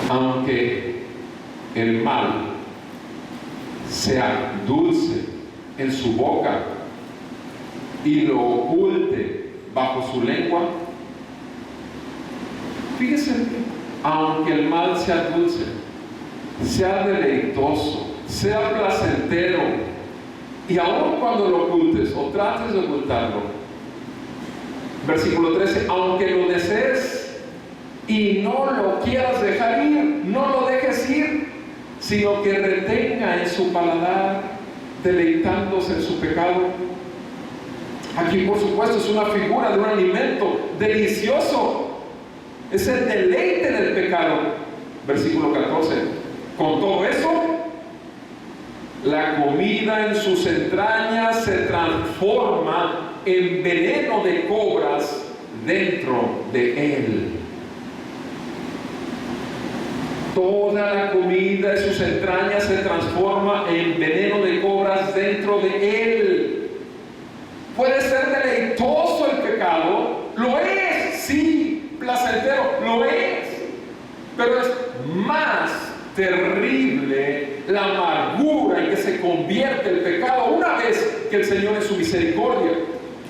Aunque el mal sea dulce en su boca y lo oculte bajo su lengua, fíjense, aunque el mal sea dulce, sea deleitoso, sea placentero, y aun cuando lo ocultes o trates de ocultarlo, versículo 13, aunque lo desees y no lo quieras dejar ir, no lo dejes ir, sino que retenga en su paladar, deleitándose en su pecado. Aquí, por supuesto, es una figura de un alimento delicioso, es el deleite del pecado. Versículo 14, con todo eso, la comida en sus entrañas se transforma en veneno de cobras dentro de él. Toda la comida de sus entrañas se transforma en veneno de cobras dentro de él. Puede ser deleitoso el pecado, lo es, sí, placentero, lo es, pero es más terrible la amargura en que se convierte el pecado una vez que el Señor en su misericordia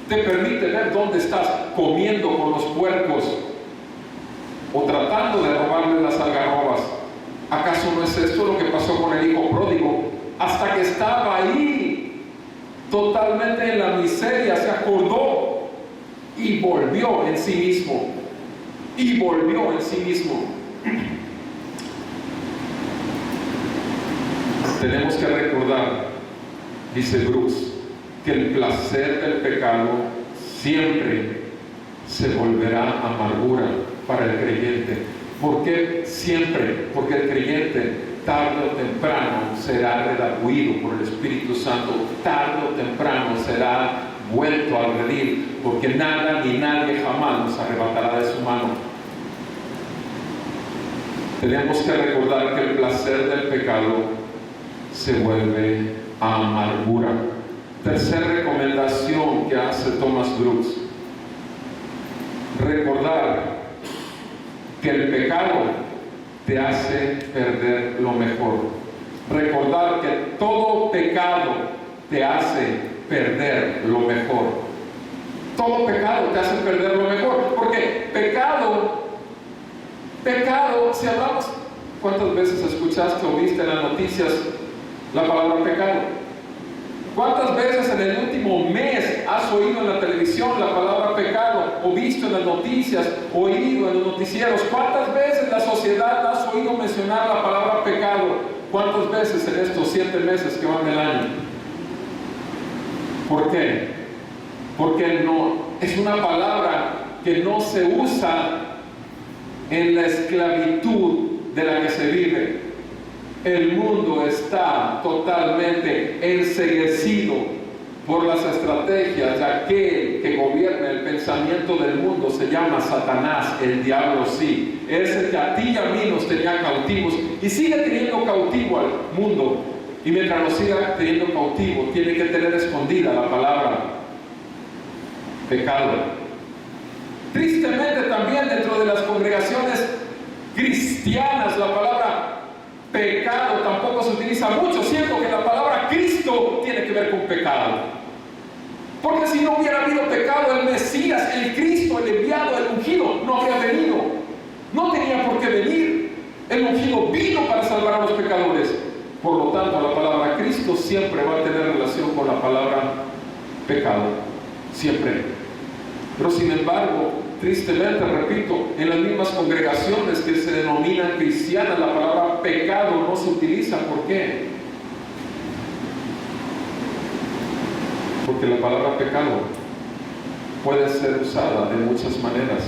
te permite ver dónde estás comiendo con los puercos o tratando de robarle las algarrobas. ¿Acaso no es esto lo que pasó con el hijo pródigo? Hasta que estaba ahí, totalmente en la miseria, se acordó y volvió en sí mismo. Y volvió en sí mismo. Tenemos que recordar, dice Bruce, que el placer del pecado siempre se volverá amargura para el creyente. ¿Por qué siempre? Porque el creyente tarde o temprano será redarguido por el Espíritu Santo, tarde o temprano será vuelto al redil, porque nada ni nadie jamás nos arrebatará de su mano. Tenemos que recordar que el placer del pecado se vuelve a amargura. Tercera recomendación que hace Thomas Brooks: recordar que el pecado te hace perder lo mejor. Recordar que todo pecado te hace perder lo mejor. Todo pecado te hace perder lo mejor. Porque pecado, si hablamos, ¿cuántas veces escuchaste o viste en las noticias la palabra pecado? ¿Cuántas veces en el último mes has oído en la televisión la palabra pecado? O visto en las noticias, oído en los noticieros. ¿Cuántas veces la sociedad has oído mencionar la palabra pecado? ¿Cuántas veces en estos 7 meses que van del año? ¿Por qué? Porque no, es una palabra que no se usa en la esclavitud de la que se vive. El mundo está totalmente enceguecido por las estrategias de aquel que gobierna el pensamiento del mundo. Se llama Satanás, el diablo, sí. Ese que a ti y a mí nos tenía cautivos y sigue teniendo cautivo al mundo. Y mientras lo siga teniendo cautivo, tiene que tener escondida la palabra pecado. Tristemente también dentro de las congregaciones cristianas la palabra pecado tampoco se utiliza mucho, siendo que la palabra Cristo tiene que ver con pecado. Porque si no hubiera habido pecado, el Mesías, el Cristo, el enviado, el ungido, no habría venido. No tenía por qué venir. El ungido vino para salvar a los pecadores. Por lo tanto, la palabra Cristo siempre va a tener relación con la palabra pecado. Siempre. Pero sin embargo, tristemente, repito, en las mismas congregaciones que se denominan cristianas, la palabra pecado no se utiliza. ¿Por qué? Porque la palabra pecado puede ser usada de muchas maneras.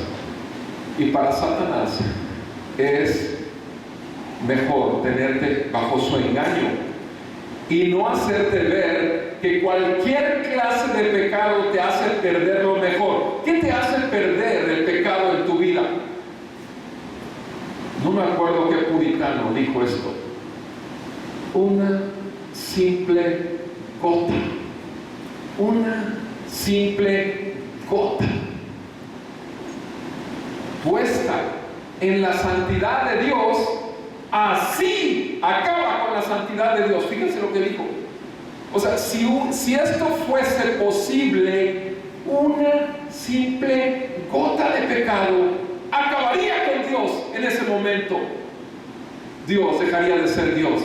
Y para Satanás es mejor tenerte bajo su engaño y no hacerte ver que cualquier clase de pecado te hace perder lo mejor. ¿Qué te hace perder el pecado en tu vida? No me acuerdo qué puritano dijo esto. Una simple gota. Una simple gota puesta en la santidad de Dios, así acaba con la santidad de Dios. Fíjense lo que dijo. O sea, si esto fuese posible, una simple gota de pecado acabaría con Dios en ese momento. Dios dejaría de ser Dios,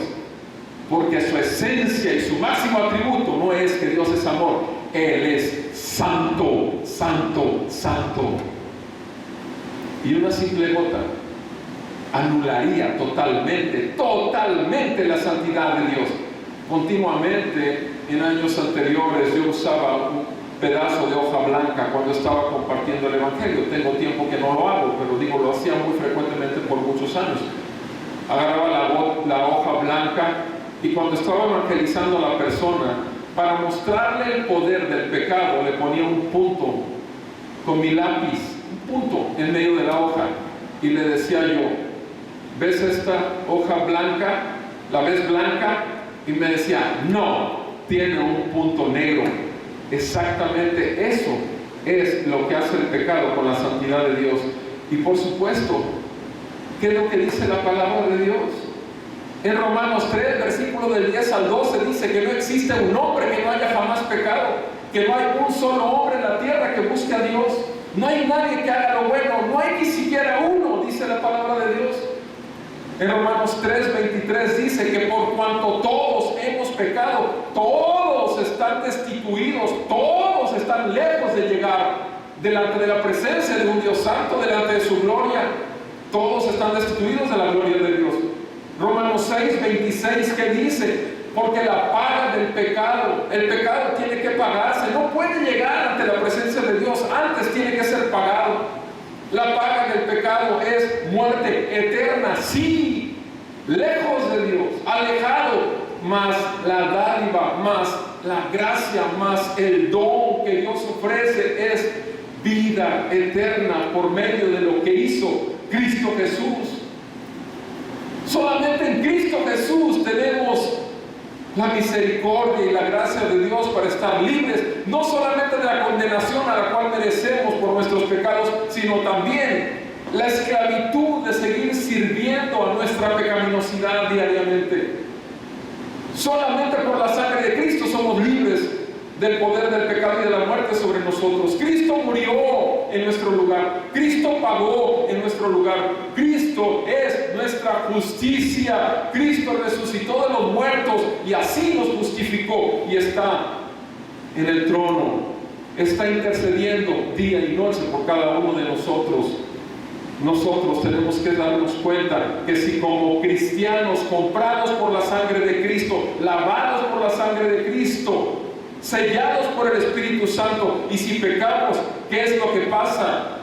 porque su esencia y su máximo atributo no es que Dios es amor. Él es santo, santo, santo. Y una simple gota anularía totalmente la santidad de Dios. Continuamente, en años anteriores, yo usaba un pedazo de hoja blanca cuando estaba compartiendo el Evangelio. Tengo tiempo que no lo hago, pero digo, lo hacía muy frecuentemente por muchos años. Agarraba la hoja blanca y cuando estaba evangelizando a la persona, para mostrarle el poder del pecado, le ponía un punto con mi lápiz, un punto en medio de la hoja, y le decía yo, ¿ves esta hoja blanca? ¿La ves blanca? Y me decía, no, tiene un punto negro. Exactamente eso es lo que hace el pecado con la santidad de Dios. Y por supuesto, ¿qué es lo que dice la palabra de Dios? En Romanos 3, versículo del 10 al 12, dice que no existe un hombre que no haya jamás pecado, que no hay un solo hombre en la tierra que busque a Dios. No hay nadie que haga lo bueno, no hay ni siquiera uno, dice la palabra de Dios. En Romanos 3, 23 dice que por cuanto todos hemos pecado, todos están destituidos, todos están lejos de llegar delante de la presencia de un Dios santo, delante de su gloria. Todos están destituidos de la gloria de Dios. Romanos 6, 26, que dice: porque la paga del pecado, el pecado tiene que pagarse, no puede llegar ante la presencia de Dios, antes tiene que ser pagado. La paga del pecado es muerte eterna, sí, lejos de Dios, alejado, mas la dádiva, más la gracia, más el don que Dios ofrece es vida eterna por medio de lo que hizo Cristo Jesús. Solamente en Cristo Jesús tenemos la misericordia y la gracia de Dios para estar libres, no solamente de la condenación a la cual merecemos por nuestros pecados, sino también la esclavitud de seguir sirviendo a nuestra pecaminosidad diariamente. Solamente por la sangre de Cristo somos libres del poder del pecado y de la muerte sobre nosotros. Cristo murió en nuestro lugar, Cristo pagó en nuestro lugar, Cristo es nuestra justicia, Cristo resucitó de los muertos y así nos justificó y está en el trono, está intercediendo día y noche por cada uno de nosotros. Nosotros tenemos que darnos cuenta que si como cristianos comprados por la sangre de Cristo, lavados por la sangre de Cristo, sellados por el Espíritu Santo, y si pecamos, ¿qué es lo que pasa?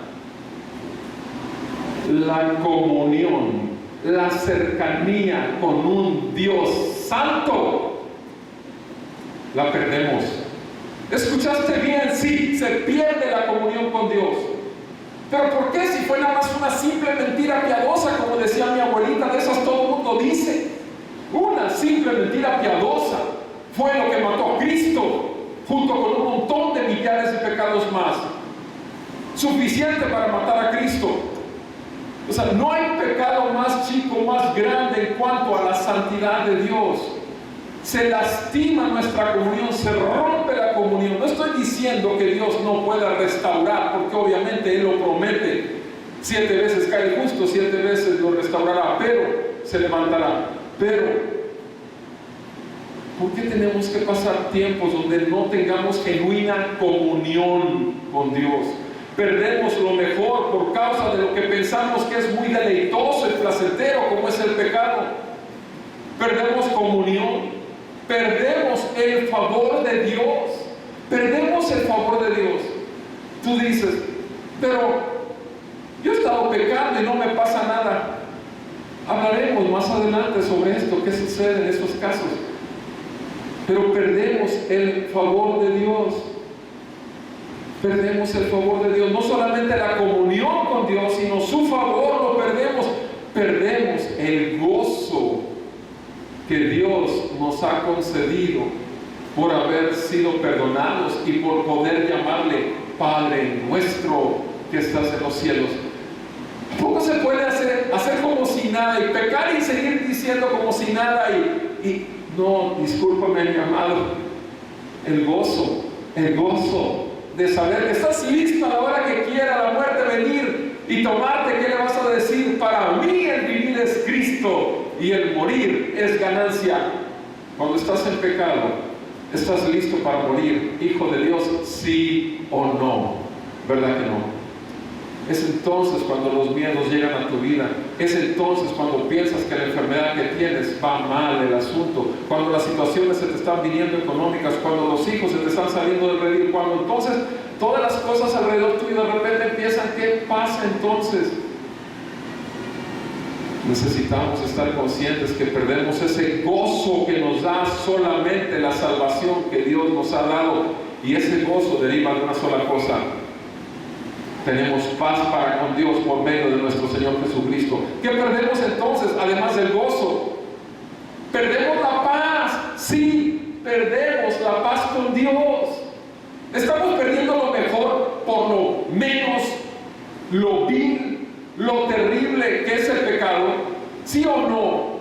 La comunión, la cercanía con un Dios santo, la perdemos. ¿Escuchaste bien? Sí, se pierde la comunión con Dios. ¿Pero por qué? Si fue nada más una simple mentira piadosa, como decía mi abuelita, de esas todo el mundo dice. Una simple mentira piadosa fue lo que mató a Cristo, junto con un montón de millares de pecados más. Suficiente para matar a Cristo. O sea, no hay pecado más chico, más grande en cuanto a la santidad de Dios. Se lastima nuestra comunión, se rompe la comunión. No estoy diciendo que Dios no pueda restaurar, porque obviamente Él lo promete. 7 veces cae el justo, 7 veces lo restaurará, pero se levantará. Pero, ¿por qué tenemos que pasar tiempos donde no tengamos genuina comunión con Dios? Perdemos lo mejor por causa de lo que pensamos que es muy deleitoso y placentero, como es el pecado. Perdemos comunión. Perdemos el favor de Dios. Perdemos el favor de Dios. Tú dices, pero yo he estado pecando y no me pasa nada. Hablaremos más adelante sobre esto, qué sucede en esos casos. Pero perdemos el favor de Dios. Perdemos el favor de Dios. No solamente la comunión con Dios, sino su favor lo perdemos. Perdemos el gozo que Dios nos ha concedido por haber sido perdonados y por poder llamarle Padre nuestro que estás en los cielos. ¿Cómo se puede hacer como si nada y pecar y seguir diciendo como si nada y no, discúlpame mi amado, el gozo de saber que estás listo a la hora que quiera la muerte venir y tomarte? ¿Qué le vas a decir? Para mí el vivir es Cristo y el morir es ganancia. Cuando estás en pecado, ¿estás listo para morir, hijo de Dios? ¿Sí o no? ¿Verdad que no? Es entonces cuando los miedos llegan a tu vida. Es entonces cuando piensas que la enfermedad que tienes va mal el asunto. Cuando las situaciones se te están viniendo económicas. Cuando los hijos se te están saliendo del redil. Cuando entonces todas las cosas alrededor tuyo de repente empiezan. ¿Qué pasa entonces? Necesitamos estar conscientes que perdemos ese gozo que nos da solamente la salvación que Dios nos ha dado. Y ese gozo deriva de una sola cosa. Tenemos paz para con Dios por medio de nuestro Señor Jesucristo. ¿Qué perdemos entonces? Además del gozo, perdemos la paz. Sí, perdemos la paz con Dios. Estamos perdiendo lo mejor por lo menos, lo vil, lo terrible que es el pecado. ¿Sí o no?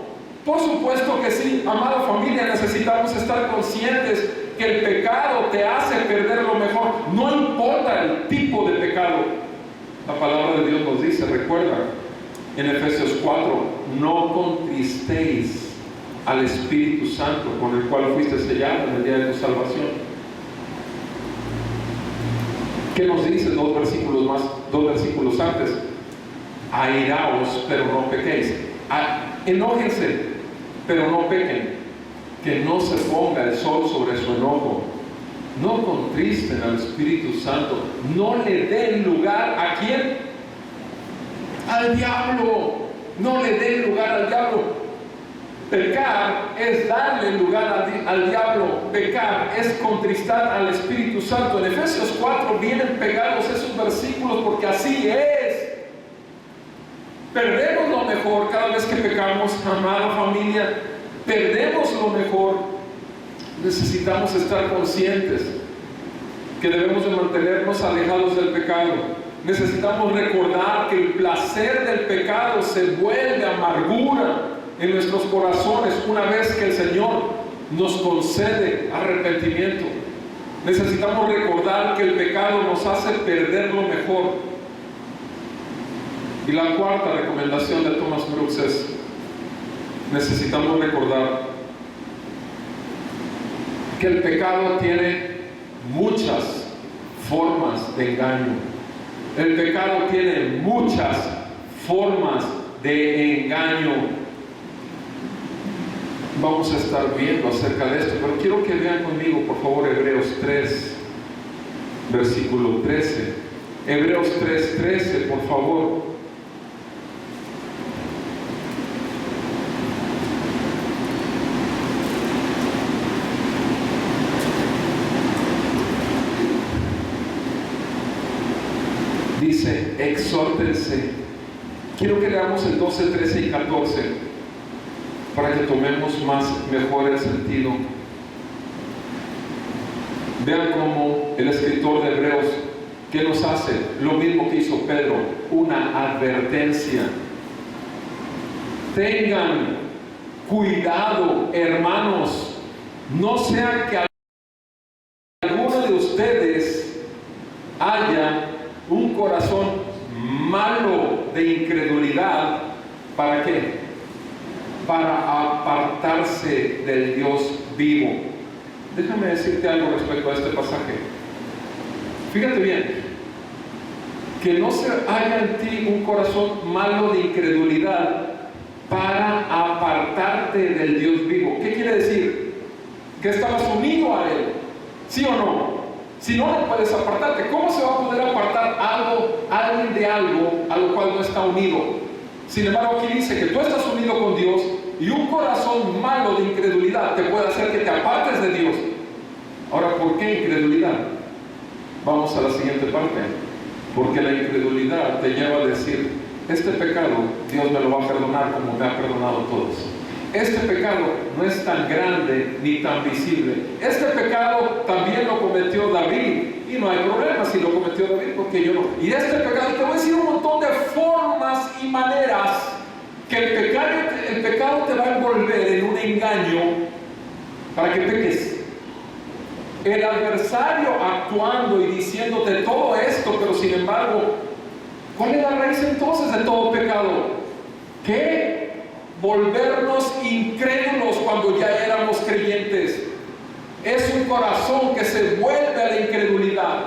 Por supuesto que sí, amada familia, necesitamos estar conscientes que el pecado te hace perder lo mejor. No importa el tipo de pecado. La palabra de Dios nos dice, recuerda, en Efesios 4, no contristéis al Espíritu Santo, con el cual fuiste sellado en el día de tu salvación. ¿Qué nos dice dos versículos antes? Airaos, pero no pequéis. Enójense, pero no pequen. Que no se ponga el sol sobre su enojo. No contristen al Espíritu Santo. No le den lugar ¿a quién? Al diablo. No le den lugar al diablo. Pecar es darle lugar al diablo. Pecar es contristar al Espíritu Santo. En Efesios 4 vienen pegados esos versículos porque así es. Perdemos lo mejor cada vez que pecamos, amada familia. Perdemos lo mejor. Necesitamos estar conscientes que debemos de mantenernos alejados del pecado. Necesitamos recordar que el placer del pecado se vuelve amargura en nuestros corazones una vez que el Señor nos concede arrepentimiento. Necesitamos recordar que el pecado nos hace perder lo mejor. Y la cuarta recomendación de Thomas Brooks es: necesitamos recordar que el pecado tiene muchas formas de engaño. El pecado tiene muchas formas de engaño. Vamos a estar viendo acerca de esto, pero quiero que vean conmigo, por favor, Hebreos 3, versículo 13. Hebreos 3:13, por favor. Dice, exhórtense. Quiero que leamos el 12, 13 y 14 para que tomemos mejor el sentido. Vean cómo el escritor de Hebreos, ¿qué nos hace? Lo mismo que hizo Pedro, una advertencia. Tengan cuidado, hermanos, no sea que alguno de ustedes haya un corazón malo de incredulidad. ¿Para qué? Para apartarse del Dios vivo. Déjame decirte algo respecto a este pasaje. Fíjate bien, que no se haya en ti un corazón malo de incredulidad para apartarte del Dios vivo. ¿Qué quiere decir? Que estabas unido a Él, ¿sí o no? Si no, no puedes apartarte. ¿Cómo se va a poder apartar alguien de algo a lo cual no está unido? Sin embargo, aquí dice que tú estás unido con Dios y un corazón malo de incredulidad te puede hacer que te apartes de Dios. Ahora, ¿por qué incredulidad? Vamos a la siguiente parte. Porque la incredulidad te lleva a decir, este pecado Dios me lo va a perdonar como me ha perdonado todos. Este pecado no es tan grande ni tan visible. Este pecado también lo cometió David y no hay problema si lo cometió David, porque yo no. Y este pecado, te voy a decir un montón de formas y maneras que el pecado te va a envolver en un engaño para que peques. El adversario actuando y diciéndote todo esto, pero sin embargo, ¿cuál es la raíz entonces de todo pecado? ¿Qué? Volvernos incrédulos cuando ya éramos creyentes. Es un corazón que se vuelve a la incredulidad.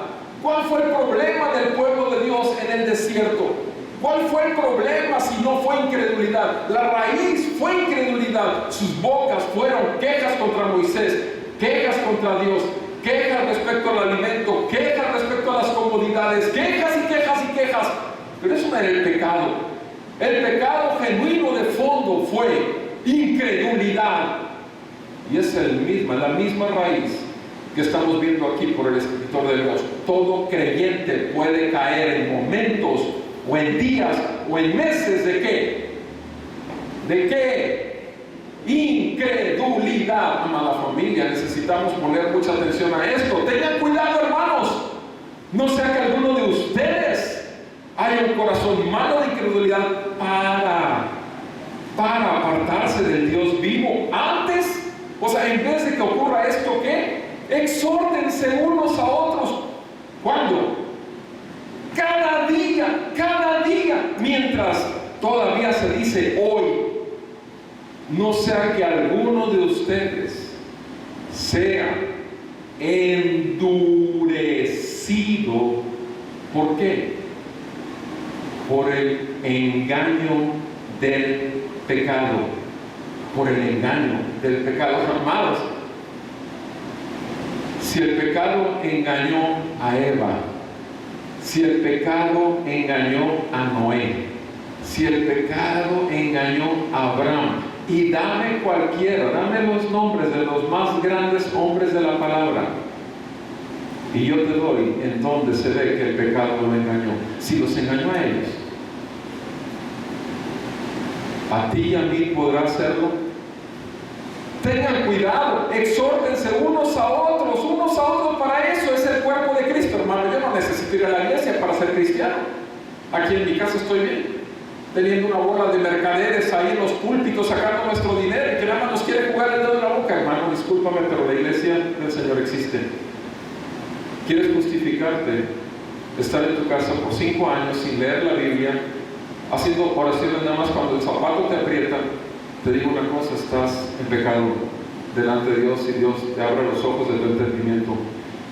¿Cuál fue el problema del pueblo de Dios en el desierto? ¿Cuál fue el problema si no fue incredulidad? La raíz fue incredulidad. Sus bocas fueron quejas contra Moisés, quejas contra Dios, quejas respecto al alimento, quejas respecto a las comodidades, quejas y quejas y quejas. Pero eso no era el pecado. El pecado genuino de fondo fue incredulidad. Y es la misma raíz que estamos viendo aquí por el escritor de Hebreos. Todo creyente puede caer en momentos, o en días, o en meses de ¿qué? ¿De qué? Incredulidad. Amada familia, necesitamos poner mucha atención a esto. Tengan cuidado, hermanos. No sea que alguno de ustedes haya un corazón malo de incredulidad para apartarse del Dios en vez de que ocurra esto, ¿qué? Exhórtense unos a otros. ¿Cuándo? Cada día, mientras todavía se dice hoy, no sea que alguno de ustedes sea endurecido. ¿Por qué? Por el engaño del pecado. Por el engaño del pecado. Amados, si el pecado engañó a Eva, si el pecado engañó a Noé, si el pecado engañó a Abraham, y dame los nombres de los más grandes hombres de la palabra, y yo te doy en donde se ve que el pecado lo engañó. Si los engañó a ellos, a ti y a mí podrá hacerlo. Tengan cuidado, exhórtense unos a otros. Para eso es el cuerpo de Cristo, hermano. Yo no necesito ir a la iglesia para ser cristiano. Aquí en mi casa estoy bien, teniendo una bola de mercaderes ahí en los púlpitos sacando nuestro dinero y que nada más nos quiere jugar el dedo en la boca. Hermano, discúlpame, pero la iglesia del Señor existe. ¿Quieres justificarte? Estar en tu casa por 5 años sin leer la Biblia, haciendo oraciones nada más cuando el zapato te aprieta. Te digo una cosa, estás en pecado delante de Dios y Dios te abre los ojos de tu entendimiento.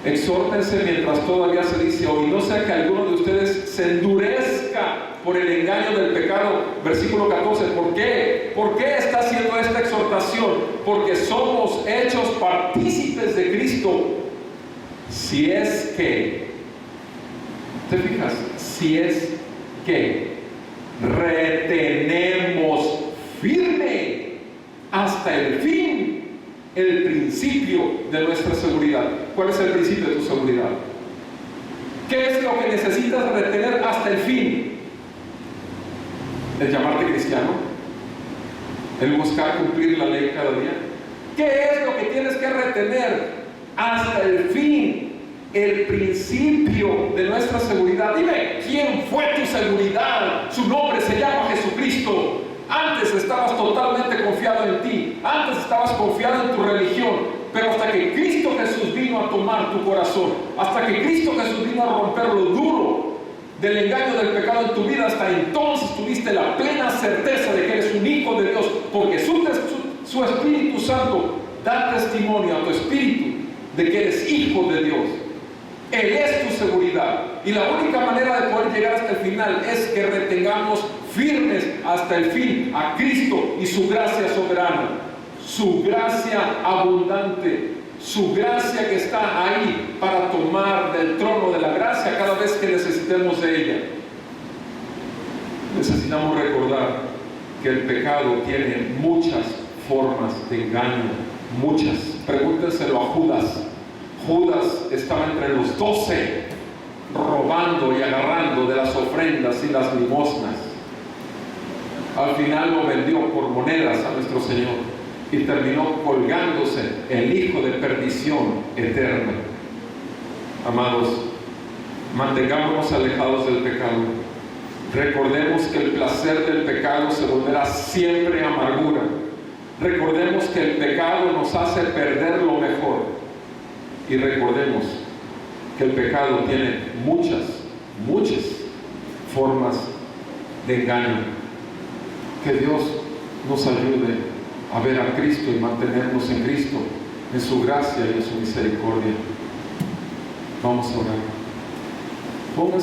Exhórtense mientras todavía se dice hoy, no sea que alguno de ustedes se endurezca por el engaño del pecado. Versículo 14, ¿por qué? ¿Por qué está haciendo esta exhortación? Porque somos hechos partícipes de Cristo. Si es que, ¿te fijas? Si es que retenemos firme hasta el fin el principio de nuestra seguridad. ¿Cuál es el principio de tu seguridad? ¿Qué es lo que necesitas retener hasta el fin? ¿El llamarte cristiano? ¿El buscar cumplir la ley cada día? ¿Qué es lo que tienes que retener hasta el fin? El principio de nuestra seguridad. Dime, ¿quién fue tu seguridad? Su nombre se llama Jesucristo. Antes estabas totalmente confiado en ti, antes estabas confiado en tu religión, pero hasta que Cristo Jesús vino a tomar tu corazón, hasta que Cristo Jesús vino a romper lo duro del engaño del pecado en tu vida, hasta entonces tuviste la plena certeza de que eres un hijo de Dios, porque su Espíritu Santo da testimonio a tu espíritu de que eres hijo de Dios. Él es tu seguridad, y la única manera de poder llegar hasta el final es que retengamos firmes hasta el fin a Cristo y su gracia soberana, su gracia abundante, su gracia que está ahí para tomar del trono de la gracia cada vez que necesitemos de ella. Necesitamos recordar que el pecado tiene muchas formas de engaño, muchas. Pregúntenselo a Judas. Judas estaba entre los 12, robando y agarrando de las ofrendas y las limosnas. Al final lo vendió por monedas a nuestro Señor y terminó colgándose el hijo de perdición eterna. Amados, mantengámonos alejados del pecado. Recordemos que el placer del pecado se volverá siempre amargura. Recordemos que el pecado nos hace perder lo mejor. Y recordemos que el pecado tiene muchas formas de engaño. Que Dios nos ayude a ver a Cristo y mantenernos en Cristo, en su gracia y en su misericordia. Vamos a orar.